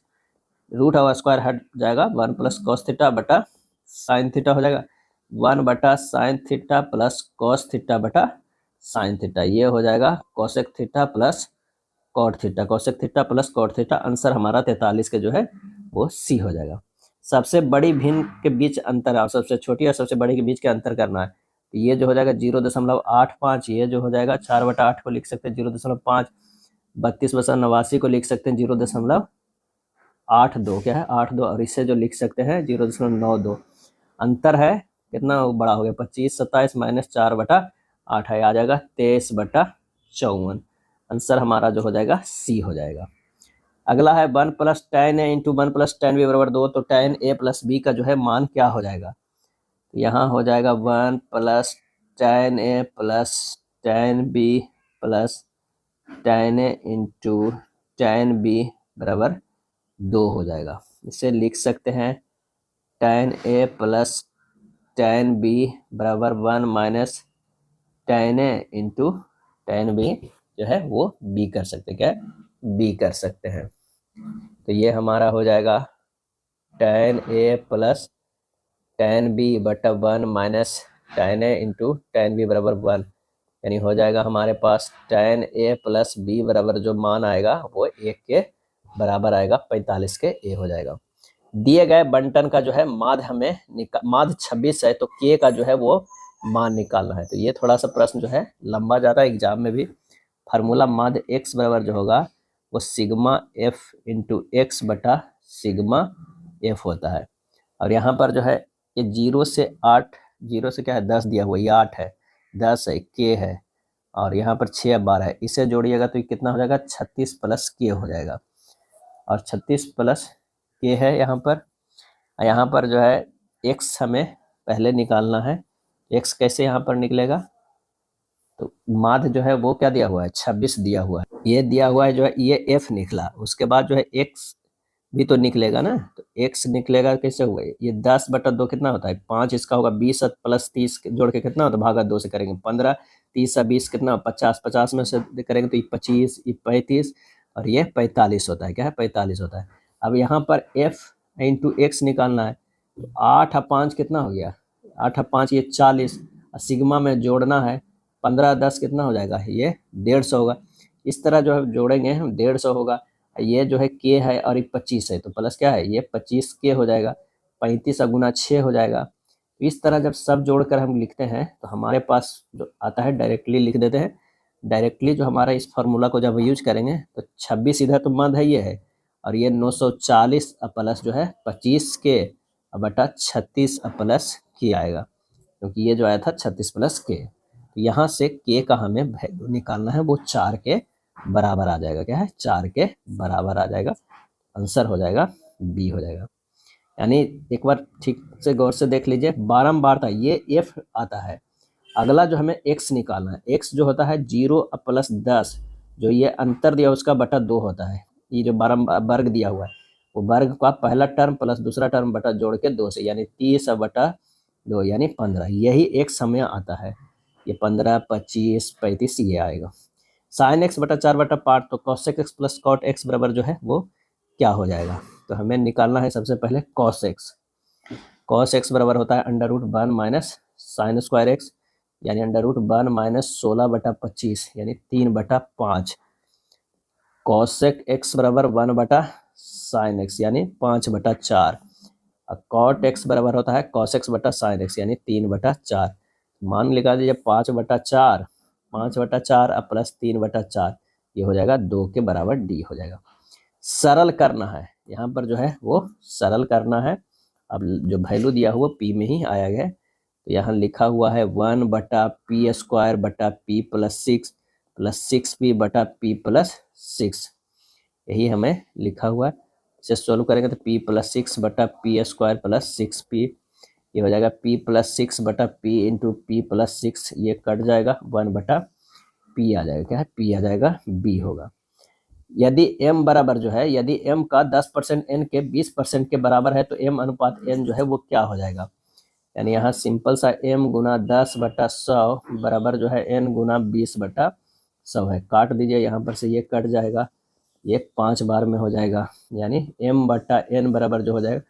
रूट और स्क्वायर हट जाएगा 1 + cos थीटा बटा साइन थीटा हो जाएगा 1 बटा sine theta plus cos theta बटा साइन थीटा। ये हो जाएगा cosec theta plus cot theta, cosec theta plus cot theta. Answer हमारा 43 के जो है वो सी हो जाएगा। सबसे बड़ी भिन्न के बीच अंतर और सबसे छोटी और सबसे बड़ी के बीच के अंतर करना है। तो ये जो हो जाएगा 0.85, ये जो हो जाएगा 4/8 को लिख सकते हैं 0.5, 32/89 को लिख सकते हैं 0.82, क्या है 82, और इससे जो लिख सकते हैं 0.92। अंतर है कितना बड़ा हो गया 25 27 माइनस 4/8 है, आ जाएगा 23/54। आंसर हमारा जो हो जाएगा सी हो जाएगा। अगला है 1 + tan a into 1 + tan b बराबर 2। तो tan a + b का जो है मान क्या हो जाएगा? यहाँ हो जाएगा 1 + tan a + tan b + tan a into tan b बराबर 2 हो जाएगा। इसे लिख सकते हैं tan a + tan b बराबर 1 minus tan a into tan b जो है वो b कर सकते हैं। क्या b कर सकते हैं। तो ये हमारा हो जाएगा tan a + tan b बटा 1 minus tan a into tan b बराबर 1। यानी हो जाएगा हमारे पास tan a प्लस बी बराबर जो मान आएगा वो 1 के बराबर आएगा, 45 के a हो जाएगा। दिए गए बंटन का जो है माध्य हमें माध्य 26 है, तो k का जो है वो मान निकालना है। तो ये थोड़ा सा प्रश्न जो है लंबा जाता है एग्जाम में भी। फार्मूला माध्य x बराबर जो होगा वो सिग्मा f इंटू एक्स बटा सिग्मा f होता है। और यहाँ पर जो है ये 0 से 8, 0 से क्या है 10 दिया हुआ, ये 8 है, 10 है, k है, और यहाँ पर 6 12 है, इसे जोड़िएगा तो ये कितना हो जाएगा 36 प्लस k हो जाएगा। और 36 प्लस k है यहाँ पर जो है x हमें पहले निकालना है। x कैसे यहाँ पर निकलेगा, तो माध्य जो है वो क्या दिया हुआ है 26 दिया हुआ है, ये दिया हुआ है जो है ये f निकला, उसके बाद जो है x भी तो निकलेगा ना, तो x निकलेगा कैसे हुआ, ये 10 बटा 2 कितना होता है 5, इसका होगा 20 प्लस 30 जोड़ के कितना होता है भागा 2 से करेंगे 15, 30 20 कितना 50, 50 में से करेंगे तो ये 25, ये 35 और ये 45 होता है, क्या है 45 होता है। अब यहाँ पर f इंटू एक्स निकालना है, तो 8 और 5 कितना हो गया, 8 और 5 ये 40, और सिग्मा में जोड़ना है 15 10 कितना हो जाएगा, ये 150 होगा। इस तरह जो है जोड़ेंगे हम 150 होगा, ये जो है k है और ये 25 है, तो प्लस क्या है ये 25 k हो जाएगा, 35 गुना 6 हो जाएगा। इस तरह जब सब जोड़कर हम लिखते हैं तो हमारे पास जो आता है डायरेक्टली लिख देते हैं। डायरेक्टली जो हमारा इस फार्मूला को जब यूज करेंगे तो 26 इधर तो मध्य है, ये है, और ये 940 प्लस जो है 25 के बटा 36 प्लस k आएगा, क्योंकि ये जो आया था 36 प्लस k। तो यहाँ से k का हमें वैल्यू निकालना है, वो 4 के बराबर आ जाएगा, क्या है 4 के बराबर आ जाएगा, आंसर हो जाएगा बी हो जाएगा। यानी एक बार ठीक से गौर से देख लीजिए, बारंबार था ये f आता है। अगला जो हमें x निकालना है, x जो होता है 0 प्लस 10, जो ये अंतर दिया उसका बटा 2 होता है, ये जो बारंबार वर्ग दिया हुआ है वो वर्ग का पहला टर्म प्लस दूसरा टर्म बटा जोड़ के 2 से, यानी 30 बटा 2 यानी 15, यही x हमें आता है, ये 15 25 35 ये आएगा। साइन एक्स बटा 4 बटा 5, तो cosec x plus cot x बराबर जो है वो क्या हो जाएगा, तो हमें निकालना है सबसे पहले कॉस एक्स। कॉस एक्स बराबर होता है under root 1 minus sine square x, यानी अंडर रूट 1 माइनस 16 बटा 25 यानी 3 बटा 5। कॉसेक एक्स बराबर 1 बटा साइन एक्स यानी 5 बटा 4। अब कॉट एक्स बराबर होता है कॉस एक्स बटा साइन एक्स यानी 3 बटा 4। मान लगा दीजिए 5 बटा 4, 5 बटा 4 अब प्लस 3 बटा 4, ये हो जाएगा 2 के बराबर डी हो जाएगा। सरल करना है, यहाँ पर जो है वो सरल करना है। अब जो वैल्यू दिया हुआ पी में ही आया है, तो यहाँ लिखा हुआ है 1 बटा पी स्क्वायर बटा पी प्लस 6 पी बटा पी प्लस 6, यही हमें लिखा हुआ है। इसे सोल्व करेंगे तो पी प्लस 6 बटा पी स्क्वायर प्लस 6p, ये हो जाएगा p प्लस 6 बटा p इंटू पी प्लस 6, ये कट जाएगा 1 बटा p आ जाएगा, क्या है p आ जाएगा b होगा। यदि m बराबर जो है, यदि m का 10% n के 20% के बराबर है तो m अनुपात n जो है वो क्या हो जाएगा, यानी यहाँ सिंपल सा m गुना 10 बटा 100 बराबर जो है n गुना 20 बटा 100 है। काट दीजिए, यहाँ पर से ये कट जाएगा, ये 5 बार में हो जाएगा, यानी m बटा n बराबर जो हो जाएगा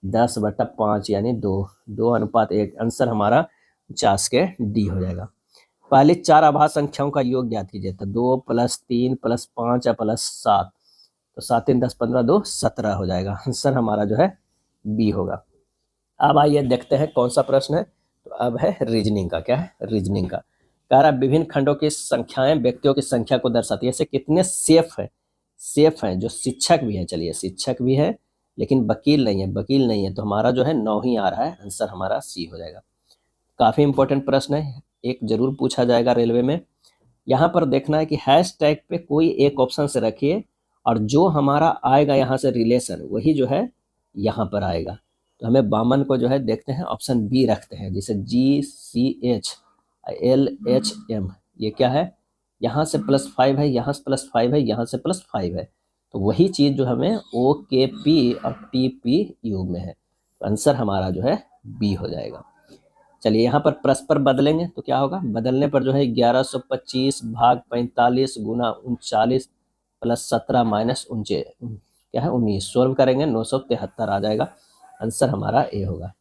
10 बटा 5 यानी 2 अनुपात 1, आंसर हमारा 50 के डी हो जाएगा। पहले 4 आभाज्य संख्याओं का योग ज्ञात कीजिए, तो 2 प्लस 3 प्लस 5 प्लस 7, तो 7 3 10 15 2 17 हो जाएगा, आंसर हमारा जो है बी होगा। अब आइए देखते हैं कौन सा प्रश्न है, तो अब है रीजनिंग का, क्या है रीजनिंग का। कह रहा विभिन्न खंडों की संख्याएं व्यक्तियों की संख्या को दर्शाती है, ऐसे कितने सेफ हैं जो शिक्षक भी है, चलिए शिक्षक भी है लेकिन वकील नहीं है, तो हमारा जो है 9 ही आ रहा है, आंसर हमारा सी हो जाएगा। काफ़ी इंपॉर्टेंट प्रश्न है, एक जरूर पूछा जाएगा रेलवे में। यहाँ पर देखना है कि हैशटैग पे कोई एक ऑप्शन से रखिए और जो हमारा आएगा यहाँ से रिलेशन वही जो है यहाँ पर आएगा। तो हमें बामन को जो है देखते हैं ऑप्शन बी रखते हैं, जैसे GCHLHM, ये क्या है, यहाँ से +5 है, यहाँ से +5 है, यहाँ से +5 है, तो वही चीज़ जो हमें OKP और TP योग में है, तो आंसर हमारा जो है बी हो जाएगा। चलिए यहाँ पर परस्पर बदलेंगे तो क्या होगा, बदलने पर जो है 1125 भाग 45 गुना 39 प्लस 17 माइनस 19 क्या है 19, सोल्व करेंगे 973 आ जाएगा, आंसर हमारा ए होगा।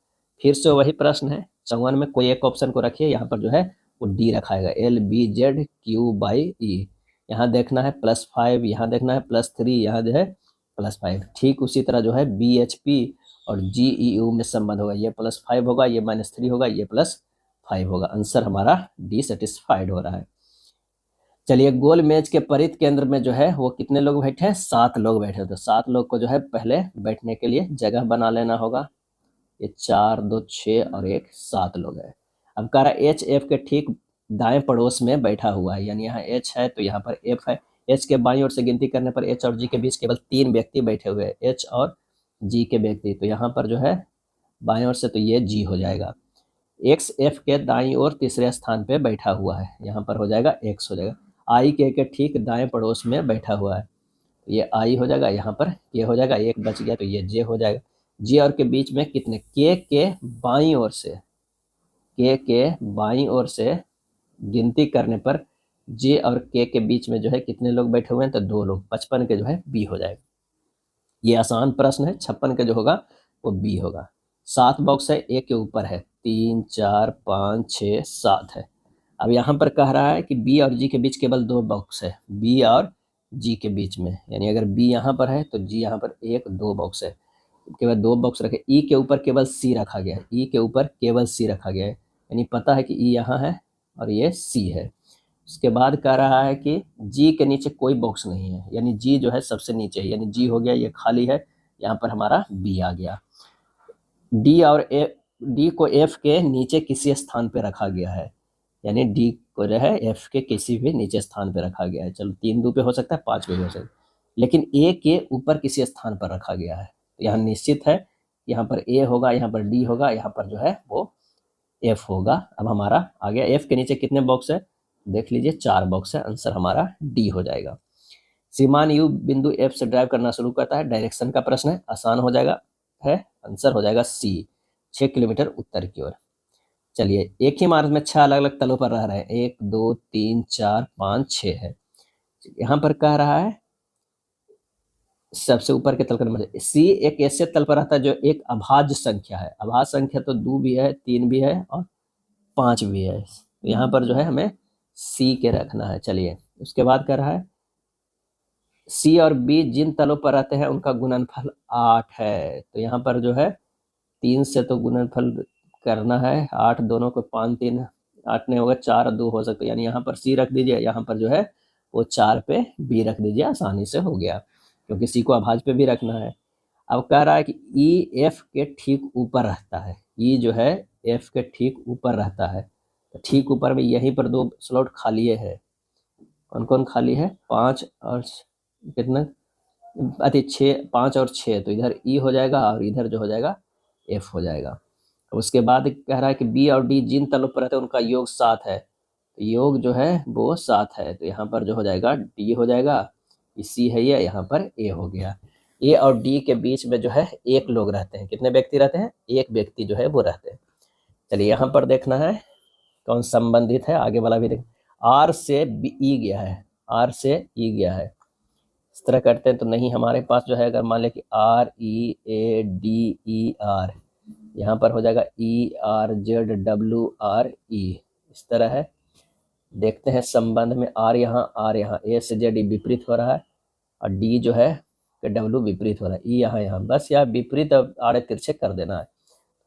फिर से वही प्रश्न है, 54 में कोई एक ऑप्शन को रखिए, यहाँ पर जो है वो डी रखाएगा, LBZ/Q/E। यहाँ देखना है +5, यहाँ देखना है +3, यहाँ जो है +5। ठीक उसी तरह जो है BHP और GEU में संबंध होगा, ये +5 होगा, ये -3 होगा, ये +5 होगा। आंसर हमारा डी सेटिस्फाइड हो रहा है। चलिए, गोल मेज के परिध केंद्र में जो है वो कितने लोग बैठे हैं? 7 लोग बैठे। तो 7 लोग को जो है पहले बैठने के लिए जगह बना लेना होगा। ये 4, 2, 6 और 1, 7 लोग है। अब कह रहा है HF के ठीक दाएं पड़ोस में बैठा हुआ है, यानी यहाँ H है तो यहाँ पर F है। H के बाईं ओर से गिनती करने पर H और G के बीच केवल 3 व्यक्ति बैठे हुए हैं, H और G के व्यक्ति। तो यहाँ पर जो है बाईं ओर से तो ये G हो जाएगा। X F के दाईं ओर तीसरे स्थान पे बैठा हुआ है, यहाँ पर हो जाएगा X हो जाएगा। I के ठीक दाएं पड़ोस में बैठा हुआ है, ये I हो जाएगा, यहाँ पर K हो जाएगा, एक बच गया तो ये J हो जाएगा। J और के बीच में कितने? K के बाईं ओर से, K के बाईं ओर से गिनती करने पर J और K के बीच में जो है कितने लोग बैठे हुए हैं? तो 2 लोग। 55 के जो है B हो जाएगा। ये आसान प्रश्न है। 56 का जो होगा वो B होगा। 7 बॉक्स है, A के ऊपर है, 3, 4, 5, 6, 7 है। अब यहाँ पर कह रहा है कि B और G के बीच केवल 2 बॉक्स है, B और G के बीच में, यानी अगर B यहाँ पर है तो G यहाँ पर 1, 2 बॉक्स है, केवल 2 बॉक्स रखे। E के ऊपर केवल C रखा गया है, E के ऊपर केवल C रखा गया है, यानी पता है कि E यहाँ है और ये C है। उसके बाद कह रहा है कि G के नीचे कोई बॉक्स नहीं है, यानी G जो है सबसे नीचे है, यानी G हो गया, ये खाली है, यहाँ पर हमारा B आ गया। D को F के नीचे किसी स्थान पे रखा गया है, यानी D को जो है F के किसी भी नीचे स्थान पे रखा गया है। चलो 3 2 पे हो सकता है, 5 पे भी हो सकता है, लेकिन A के ऊपर किसी स्थान पर रखा गया है। तो यहाँ निश्चित है, यहाँ पर A होगा, यहाँ पर D होगा, यहाँ पर जो है वो F होगा। अब हमारा आ गया, F के नीचे कितने बॉक्स है? देख लीजिए 4 बॉक्स है, आंसर हमारा D हो जाएगा। श्रीमान यू बिंदु F से ड्राइव करना शुरू करता है, डायरेक्शन का प्रश्न है, आसान हो जाएगा है, आंसर हो जाएगा C, 6 किलोमीटर उत्तर की ओर। चलिए, एक ही मार्ग में 6 अलग अलग तलों पर रह रहे हैं, 1, 2, 3, 4, 5, 6 है। यहाँ पर कह रहा है सबसे ऊपर के तल का नंबर C एक ऐसे तल पर रहता है जो एक अभाज्य संख्या है। अभाज्य संख्या तो 2 भी है, 3 भी है और 5 भी है। यहाँ पर जो है हमें C के रखना है। चलिए, उसके बाद कह रहा है C और B जिन तलों पर रहते हैं उनका गुणनफल 8 है। तो यहाँ पर जो है 3 से तो गुणनफल करना है, 8 दोनों को 5 3 8 नहीं होगा, 4 2 हो सकता है, यानी यहाँ पर C रख दीजिए, यहाँ पर जो है वो 4 पे B रख दीजिए, आसानी से हो गया, क्योंकि C को अभाज्य पे भी रखना है। अब कह रहा है कि E F के ठीक ऊपर रहता है, E जो है F के ठीक ऊपर रहता है, तो ठीक ऊपर में यहीं पर 2 स्लॉट खाली है। कौन कौन खाली है? 5 और कितना, अति 6, 5 और 6, तो इधर E हो जाएगा और इधर जो हो जाएगा F हो जाएगा। उसके बाद कह रहा है कि B और D जिन तलों पर रहते हैं उनका योग 7 है, तो योग जो है वो 7 है, तो यहाँ पर जो हो जाएगा D हो जाएगा, C है ये, यहाँ पर A हो गया। A और D के बीच में जो है 1 लोग रहते हैं। कितने व्यक्ति रहते हैं? 1 व्यक्ति जो है वो रहते हैं। चलिए, यहाँ पर देखना है कौन संबंधित है, आगे वाला भी देख। R से E गया है, R से E गया है, इस तरह करते हैं तो नहीं, हमारे पास जो है अगर मान लें कि READER, यहाँ पर हो जाएगा ERZWRE, इस तरह है। देखते हैं संबंध में R यहाँ A से Z विपरीत हो रहा है और D जो है W विपरीत हो रहा है, E यहाँ बस यहाँ विपरीत आड़े तिरछे कर देना है,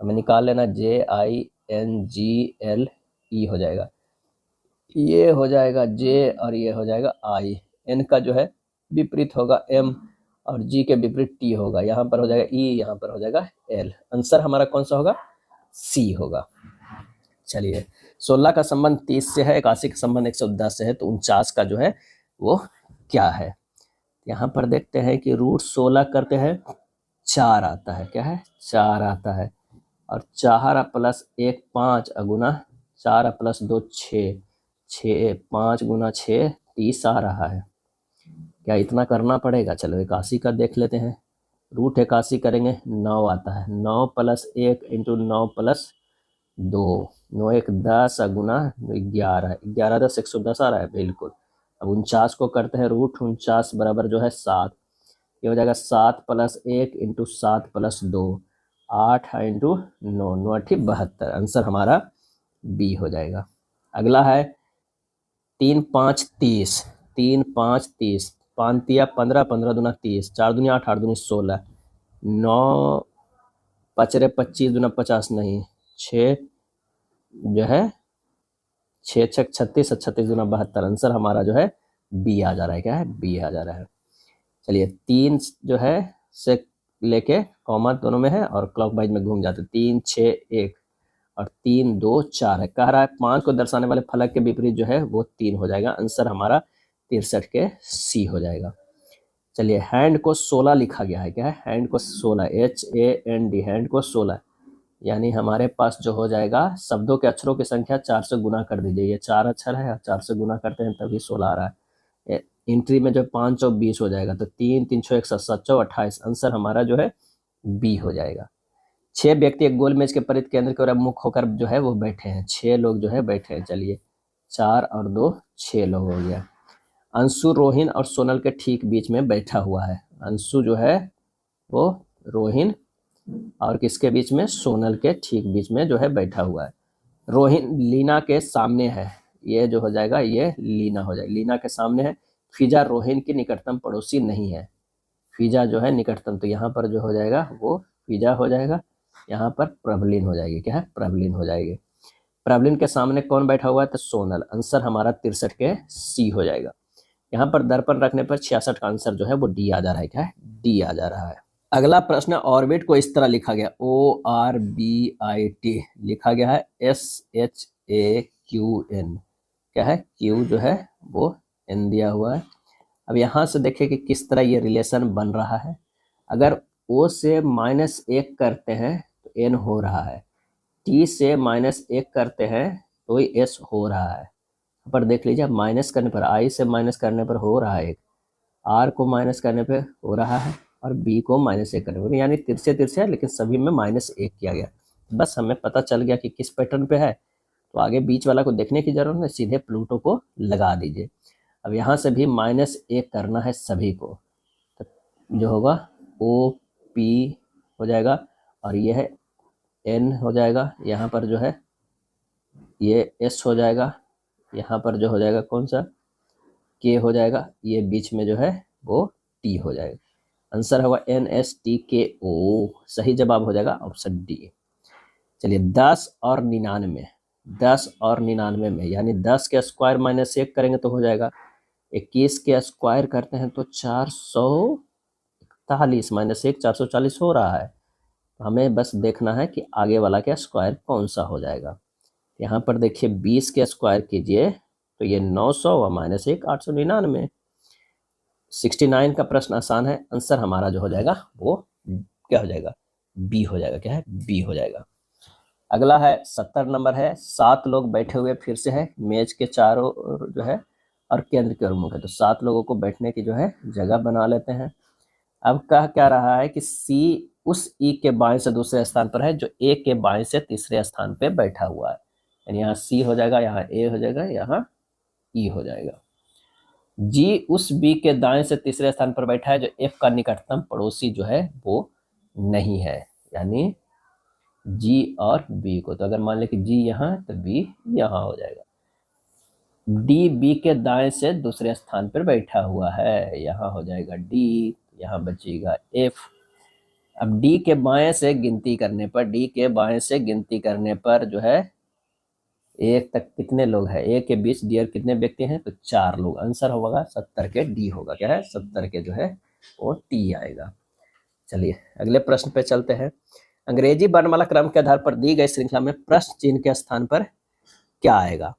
हमें निकाल लेना, JINGLE हो जाएगा, ये हो जाएगा J और ये हो जाएगा I। N का जो है विपरीत होगा M और G के विपरीत T होगा, यहाँ पर हो जाएगा E, यहाँ पर हो जाएगा L। आंसर हमारा कौन सा होगा? C होगा। चलिए, 16 का संबंध 30 से है, 81 का संबंध 110 से है, तो 49 का जो है वो क्या है? यहाँ पर देखते हैं कि √16 करते हैं 4 आता है, क्या है? 4 आता है, और 4 + 1 5 गुना 4 + 2 6, 5 गुना 6 30 आ रहा है। क्या इतना करना पड़ेगा? चलो 81 का देख लेते हैं, √81 करेंगे 9 आता है, 9 + 1 × 9 + 2, 9 1 10 गुना 11, 11 10 110 आ रहा है, बिल्कुल। अब 49 को करते हैं, √49 बराबर जो है 7, ये हो जाएगा 7 + 1 × 7 + 2, 8 × 9, 9 8 72, आंसर हमारा B हो जाएगा। अगला है 3 5 30, 3 5 30, 5 तिया 15, 15 दूना 30, 4 दूनी 8, 8 दूनी 16, 9 पचरे 25 दूना 50 नहीं, 6 जो है 6 छक 36, 36 दूना 72। आंसर हमारा जो है बी आ जा रहा है। क्या है? बी आ जा रहा है। चलिए 3 जो है से लेके कॉमा दोनों में है और क्लॉकवाइज में घूम जाते, 3 6 1 और 3 2 4 है। कह रहा है 5 को दर्शाने वाले फलक के विपरीत जो है वो 3 हो जाएगा। आंसर हमारा 63 के सी हो जाएगा। चलिए हैंड को 16 लिखा गया है। क्या है? हैंड को 16, HAND, हैंड को 16, यानी हमारे पास जो हो जाएगा शब्दों के अक्षरों की संख्या 4 से गुना कर दीजिए। ये 4 अक्षर है, 4 से गुना करते हैं तभी 16 आ रहा है। एंट्री में जो 5 और 20 हो जाएगा, तो 3 3 6 1 7 7 28। आंसर हमारा जो है बी हो जाएगा। 6 व्यक्ति एक गोल मेज के परिध केंद्र की ओर मुख होकर जो है वो बैठे हैं। 6 लोग जो है बैठे हैं। चलिए 4 और 2 6 लोग हो गया। अंशु रोहिन और सोनल के ठीक बीच में बैठा हुआ है। अंशु जो है वो रोहिन और किसके बीच में? सोनल के ठीक बीच में जो है बैठा हुआ है। रोहिन लीना के सामने है, ये जो हो जाएगा ये लीना हो जाएगा। लीना के सामने है। फिजा रोहिन की निकटतम पड़ोसी नहीं है। फिजा जो है निकटतम, तो यहाँ पर जो हो जाएगा वो फिजा हो जाएगा, यहाँ पर प्रबलिन हो जाएगी। क्या है? प्रबलिन हो जाएगी। प्रबलिन के सामने कौन बैठा हुआ है? तो सोनल। आंसर हमारा 63 के सी हो जाएगा। यहाँ पर दर्पण रखने पर 66 का आंसर जो है वो डी आ जा रहा है। क्या है? डी आ जा रहा है। अगला प्रश्न, ऑर्बिट को इस तरह लिखा गया, ORBIT लिखा गया है, SHAQN। क्या है? क्यू जो है वो एन दिया हुआ है। अब यहाँ से देखिए कि किस तरह ये रिलेशन बन रहा है। अगर O से -1 करते हैं तो N हो रहा है, T से -1 करते हैं तो ये S हो रहा है। यहाँ पर देख लीजिए, माइनस करने पर, I से माइनस करने पर हो रहा है एक, R को माइनस करने पे हो रहा है और B को -1 करने पर, यानी तिरछे तिरछे है लेकिन सभी में -1 किया गया। बस हमें पता चल गया कि किस पैटर्न पे है, तो आगे बीच वाला को देखने की जरूरत नहीं, सीधे प्लूटो को लगा दीजिए। अब यहाँ से भी -1 करना है सभी को, तो जो होगा OP हो जाएगा और ये है N हो जाएगा। यहाँ पर जो है ये S हो जाएगा, यहाँ पर जो हो जाएगा कौन सा K हो जाएगा, ये बीच में जो है वो T हो जाएगा। आंसर होगा NSTKO। सही जवाब हो जाएगा ऑप्शन डी। चलिए 10 और 99, 10 और 99 में, यानी 10 के स्क्वायर -1 करेंगे तो हो जाएगा। 21 के स्क्वायर करते हैं तो 441 -1 440 हो रहा है। हमें बस देखना है कि आगे वाला का स्क्वायर कौन सा हो जाएगा। यहाँ पर देखिए 20 के स्क्वायर कीजिए तो ये 900 और -1 899। 69 का प्रश्न आसान है। आंसर हमारा जो हो जाएगा वो क्या हो जाएगा? बी हो जाएगा। क्या है? बी हो जाएगा। अगला है 70 नंबर है, 7 लोग बैठे हुए फिर से है मेज के चारों ओर जो है और केंद्र की ओर मुख है, तो 7 लोगों को बैठने की जो है जगह बना लेते हैं। अब कह क्या रहा है कि सी उस ई के बाएं से दूसरे स्थान पर है जो ए के बाएं से तीसरे स्थान पे बैठा हुआ है। यानी यहाँ सी हो जाएगा, यहाँ ए हो जाएगा, यहाँ ई हो जाएगा। जी उस बी के दाएं से तीसरे स्थान पर बैठा है जो एफ का निकटतम पड़ोसी जो है वो नहीं है, यानी जी और बी को, तो अगर मान लें कि जी यहाँ तो बी यहाँ हो जाएगा। डी बी के दाएं से दूसरे स्थान पर बैठा हुआ है, यहाँ हो जाएगा डी, यहाँ बचेगा एफ। अब डी के बाएं से गिनती करने पर, डी के बाएं से गिनती करने पर जो है एक तक कितने लोग हैं? ए के बीच डियर कितने व्यक्ति हैं? तो 4 लोग। आंसर होगा 70 के डी होगा। क्या है? 70 के जो है वो टी आएगा। चलिए अगले प्रश्न पे चलते हैं। अंग्रेजी वर्णमाला क्रम के आधार पर दी गई श्रृंखला में प्रश्न चिन्ह के स्थान पर क्या आएगा?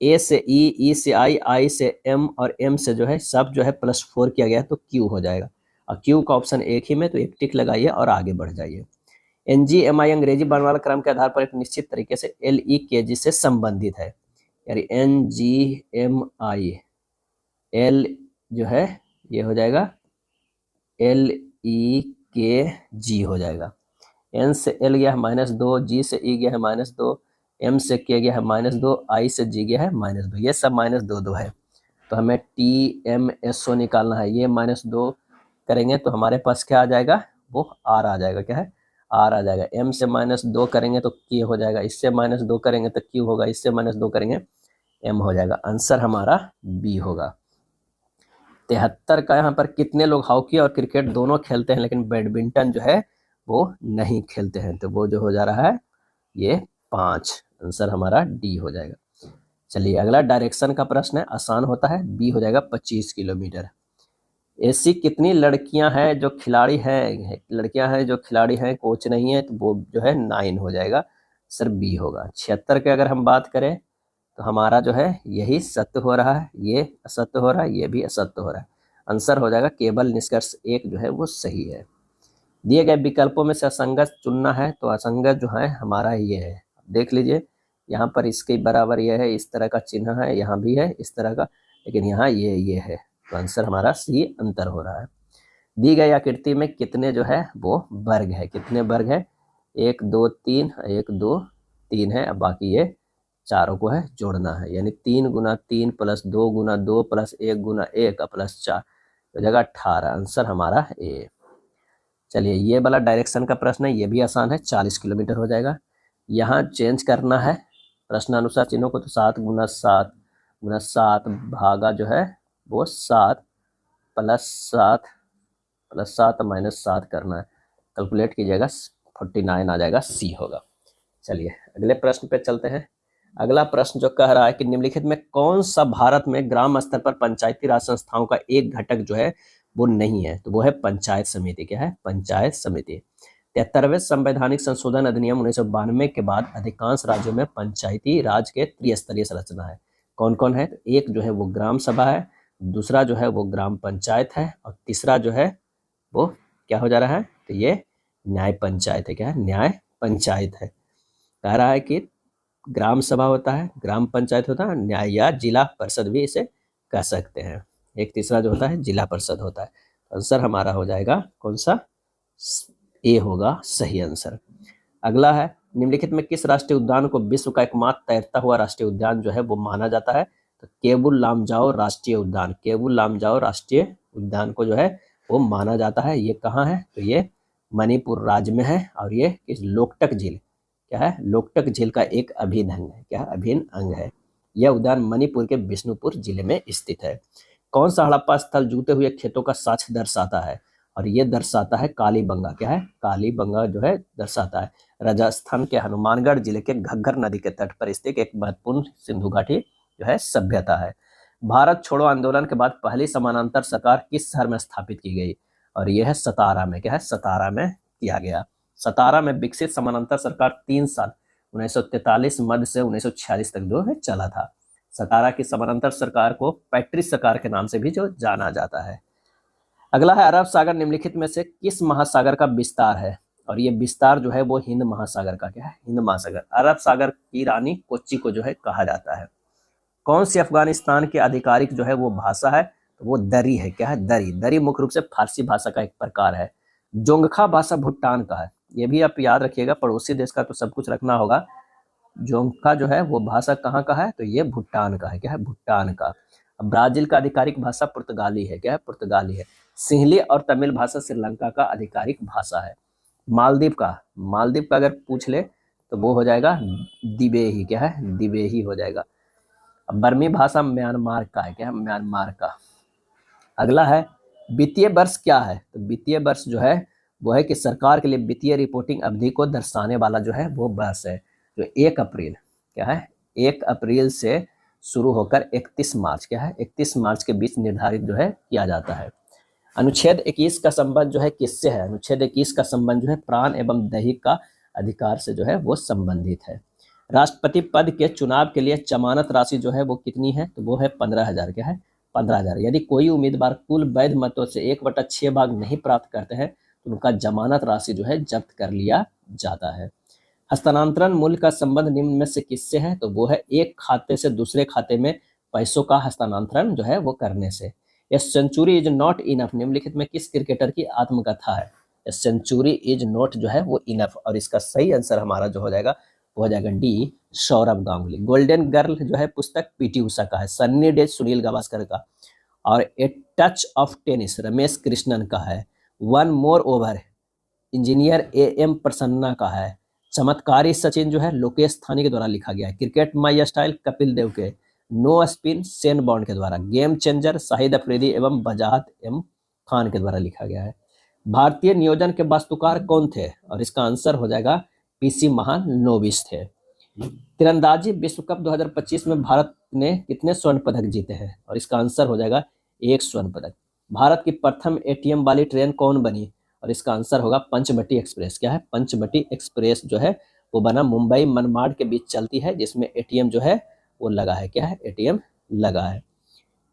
ए से ई से आई से एम और एम से जो है सब जो है +4 किया गया है तो क्यू हो जाएगा। और क्यू का ऑप्शन एक ही में, तो एक टिक लगाइए और आगे बढ़ जाइए। NGMI अंग्रेजी वर्णमाला क्रम के आधार पर एक निश्चित तरीके से LEKG से संबंधित है, यानी NGMI L जो है ये हो जाएगा LEKG हो जाएगा। N से L गया है -2, G से E गया है -2, M से K गया है -2, I से G गया है -2, ये सब -2 है। तो हमें TMSO निकालना है। ये -2 करेंगे तो हमारे पास क्या आ जाएगा? वो R आ जाएगा। क्या है? R आ जाएगा। M से -2 करेंगे तो K हो जाएगा, इससे -2 करेंगे तो Q होगा, इससे -2 करेंगे एम हो जाएगा। आंसर हमारा बी होगा। 73 का यहाँ पर कितने लोग हॉकी और क्रिकेट दोनों खेलते हैं लेकिन बैडमिंटन जो है वो नहीं खेलते हैं, तो वो जो हो जा रहा है ये 5। आंसर हमारा डी हो जाएगा। चलिए अगला डायरेक्शन का प्रश्न है, आसान होता है, बी हो जाएगा 25 किलोमीटर। ऐसी कितनी लड़कियां हैं जो खिलाड़ी हैं, लड़कियां हैं जो खिलाड़ी हैं, कोच नहीं है, तो वो जो है 9 हो जाएगा। सर बी होगा। 76 के अगर हम बात करें तो हमारा जो है यही सत्य हो रहा है, ये असत्य हो रहा है, ये भी असत्य हो रहा है। आंसर हो जाएगा केवल निष्कर्ष एक जो है वो सही है। दिए गए विकल्पों में से असंगत चुनना है, तो असंगत जो है हमारा ये है, देख लीजिए यहाँ पर इसके बराबर ये है, इस तरह का चिन्ह है, यहाँ भी है इस तरह का, लेकिन यहाँ ये है, तो आंसर हमारा सी अंतर हो रहा है। दी गई आकृति में कितने जो है वो वर्ग है, कितने वर्ग है, 1 2 3, 1 2 3 है, अब बाकी ये चारों को है जोड़ना है, यानी 3 गुना 3 प्लस 2 गुना 2 प्लस 1 गुना 1 प्लस 4, तो जगह 18। आंसर हमारा ए। चलिए ये वाला डायरेक्शन का प्रश्न है, ये भी आसान है, 40 किलोमीटर हो जाएगा। यहाँ चेंज करना है प्रश्नानुसार चिन्हों को, तो 7 गुना 7 गुना 7 भागा जो है वो 7 प्लस 7 प्लस 7 माइनस 7 करना है, कैलकुलेट कीजिएगा 49 आ जाएगा, सी होगा। चलिए अगले प्रश्न पे चलते हैं। अगला प्रश्न जो कह रहा है कि निम्नलिखित में कौन सा भारत में ग्राम स्तर पर पंचायती राज संस्थाओं का एक घटक जो है वो नहीं है, तो वो है पंचायत समिति। क्या है? पंचायत समिति। 73वें संवैधानिक संशोधन अधिनियम 1992 के बाद अधिकांश राज्यों में पंचायती राज के त्रिस्तरीय संरचना है। कौन कौन है? तो एक जो है वो ग्राम सभा है, दूसरा जो है वो ग्राम पंचायत है, और तीसरा जो है वो क्या हो जा रहा है, तो ये न्याय पंचायत है। क्या है? न्याय पंचायत है। कह रहा है कि ग्राम सभा होता है, ग्राम पंचायत होता है, न्याय या जिला परिषद भी इसे कह सकते हैं। एक तीसरा जो होता है जिला परिषद होता है। आंसर हमारा हो जाएगा कौन सा? ए होगा सही आंसर। अगला है, निम्नलिखित में किस राष्ट्रीय उद्यान को विश्व का एकमात्र तैरता हुआ राष्ट्रीय उद्यान जो है वो माना जाता है? तो केबुल लामजाओ राष्ट्रीय उद्यान, केबुल लामजाओ राष्ट्रीय उद्यान को जो है वो माना जाता है। ये कहाँ है? तो ये मणिपुर राज्य में है, और ये इस लोकटक झील, क्या है? लोकटक झील का एक अभिन्न अंग है। क्या? अभिन्न अंग है। यह उद्यान मणिपुर के बिष्णुपुर जिले में स्थित है। कौन सा हड़प्पा स्थल जूते हुए खेतों का साक्ष्य दर्शाता है? और ये दर्शाता है कालीबंगा। क्या है? कालीबंगा जो है दर्शाता है राजस्थान के हनुमानगढ़ जिले के घग्गर नदी के तट पर स्थित एक महत्वपूर्ण सिंधु घाटी जो है सभ्यता है। भारत छोड़ो आंदोलन के बाद पहली समानांतर सरकार किस शहर में स्थापित की गई? और यह है सतारा में। क्या है? सतारा में किया गया। सतारा में विकसित समानांतर सरकार 3 साल 1943 मध्य से 1946 तक जो है चला था। सतारा की समानांतर सरकार को पैट्रिस सरकार के नाम से भी जो जाना जाता है। अगला है, अरब सागर निम्नलिखित में से किस महासागर का विस्तार है? और ये विस्तार जो है वो हिंद महासागर का। क्या है? हिंद महासागर। अरब सागर की रानी कोच्चि को जो है कहा जाता है। कौन सी अफगानिस्तान की आधिकारिक जो है वो भाषा है? तो वो दरी है। क्या है? दरी। दरी मुख्य रूप से फारसी भाषा का एक प्रकार है। जोंगखा भाषा भूटान का है। ये भी आप याद रखिएगा, पड़ोसी देश का तो सब कुछ रखना होगा। जोंगखा जो है वो भाषा कहाँ का है? तो ये भूटान का है। क्या है? भूटान का। ब्राजील का आधिकारिक भाषा पुर्तगाली है। क्या है? पुर्तगाली है। सिंहली और तमिल भाषा श्रीलंका का आधिकारिक भाषा है। मालदीव का अगर पूछ ले तो वो हो जाएगा दिवेही। क्या है? दिवेही हो जाएगा। बर्मी भाषा म्यांमार का है। क्या है? म्यांमार का। अगला है, वित्तीय वर्ष क्या है? तो वित्तीय वर्ष जो है वो है कि सरकार के लिए वित्तीय रिपोर्टिंग अवधि को दर्शाने वाला जो है वो वर्ष है, जो 1 अप्रैल, क्या है, 1 अप्रैल से शुरू होकर 31 मार्च, क्या है, 31 मार्च के बीच निर्धारित जो है किया जाता है। अनुच्छेद 21 का संबंध जो है किससे है? अनुच्छेद 21 का संबंध जो है प्राण एवं दैहिक का अधिकार से जो है वो संबंधित है। राष्ट्रपति पद के चुनाव के लिए जमानत राशि जो है वो कितनी है? तो वो है 15,000। क्या है? 15,000। यदि कोई उम्मीदवार कुल वैध मतों से 1/6 भाग नहीं प्राप्त करते हैं तो उनका जमानत राशि जो है जब्त कर लिया जाता है। हस्तांतरण मूल्य का संबंध निम्न में से किससे है? तो वो है एक खाते से दूसरे खाते में पैसों का हस्तांतरण जो है वो करने से। A century is not enough निम्नलिखित में किस क्रिकेटर की आत्मकथा है? ए सेंचुरी इज नॉट जो है वो इनफ, और इसका सही आंसर हमारा जो हो जाएगा वो हो जाएगा D, Saurabh Ganguly. Golden girl जो है पुस्तक पीटी उषा का है। सन्नी डे सुनील गावस्कर का। और a touch of tennis Ramesh Krishnan का है। One more over engineer AM Prasanna का है। चमत्कारी सचिन जो है लोकेश थानी के द्वारा लिखा गया है। Cricket my style Kapil Dev के नो स्पिन शेन बॉर्न के द्वारा, गेम चेंजर शाहिद अफरीदी एवं बजात एम खान के द्वारा लिखा गया है। भारतीय नियोजन के वास्तुकार कौन थे, और इसका आंसर हो जाएगा पीसी महालनोबिस थे। तीरंदाजी विश्व कप 2025 में भारत ने कितने स्वर्ण पदक जीते हैं, और इसका आंसर हो जाएगा 1 स्वर्ण पदक। भारत की प्रथम एटीएम वाली ट्रेन कौन बनी, और इसका आंसर होगा पंचवटी एक्सप्रेस। क्या है, पंचवटी एक्सप्रेस जो है वो बना, मुंबई मनमाड के बीच चलती है, जिसमें एटीएम जो है वो लगा है। क्या है, एटीएम लगा है।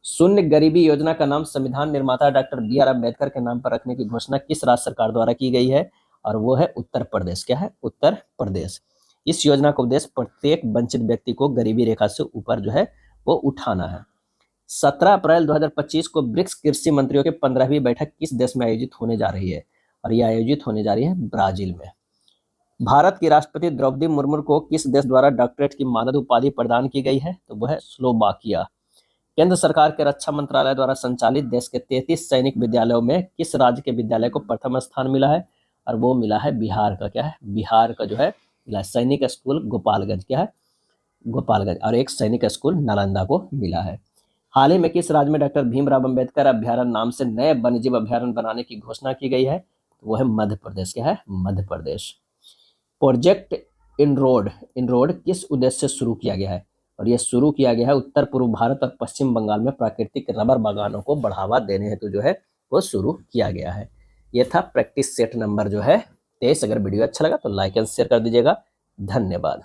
शून्य गरीबी योजना का नाम संविधान निर्माता डॉक्टर बी.आर. अम्बेडकर के नाम पर रखने की घोषणा किस राज्य सरकार द्वारा की गई है, और वो है उत्तर प्रदेश। क्या है, उत्तर प्रदेश। इस योजना का उद्देश्य प्रत्येक वंचित व्यक्ति को गरीबी रेखा से ऊपर जो है वो उठाना है। 17 अप्रैल 2025 को ब्रिक्स कृषि मंत्रियों की 15वीं बैठक किस देश में आयोजित होने जा रही है, और यह आयोजित होने जा रही है ब्राजील में। भारत की राष्ट्रपति द्रौपदी मुर्मू को किस देश द्वारा डॉक्टरेट की मानद उपाधि प्रदान की गई है, तो वह है स्लोवाकिया। केंद्र सरकार के रक्षा मंत्रालय द्वारा संचालित देश के 33 सैनिक विद्यालयों में किस राज्य के विद्यालय को प्रथम स्थान मिला है, और वो मिला है बिहार का। क्या है, बिहार का जो है मिला है। सैनिक स्कूल गोपालगंज, क्या है, गोपालगंज, और एक सैनिक स्कूल नालंदा को मिला है। हाल ही में किस राज्य में डॉक्टर भीमराव अंबेडकर अभ्यारण्य नाम से नए वन्यजीव अभ्यारण्य बनाने की घोषणा की गई है, वो है मध्य प्रदेश। क्या है, मध्य प्रदेश। प्रोजेक्ट इनरोड किस उद्देश्य से शुरू किया गया है, और यह शुरू किया गया है उत्तर पूर्व भारत और पश्चिम बंगाल में प्राकृतिक रबर बागानों को बढ़ावा देने हेतु जो है वो शुरू किया गया है। यह था प्रैक्टिस सेट नंबर जो है 23। अगर वीडियो अच्छा लगा तो लाइक एंड शेयर कर दीजिएगा। धन्यवाद।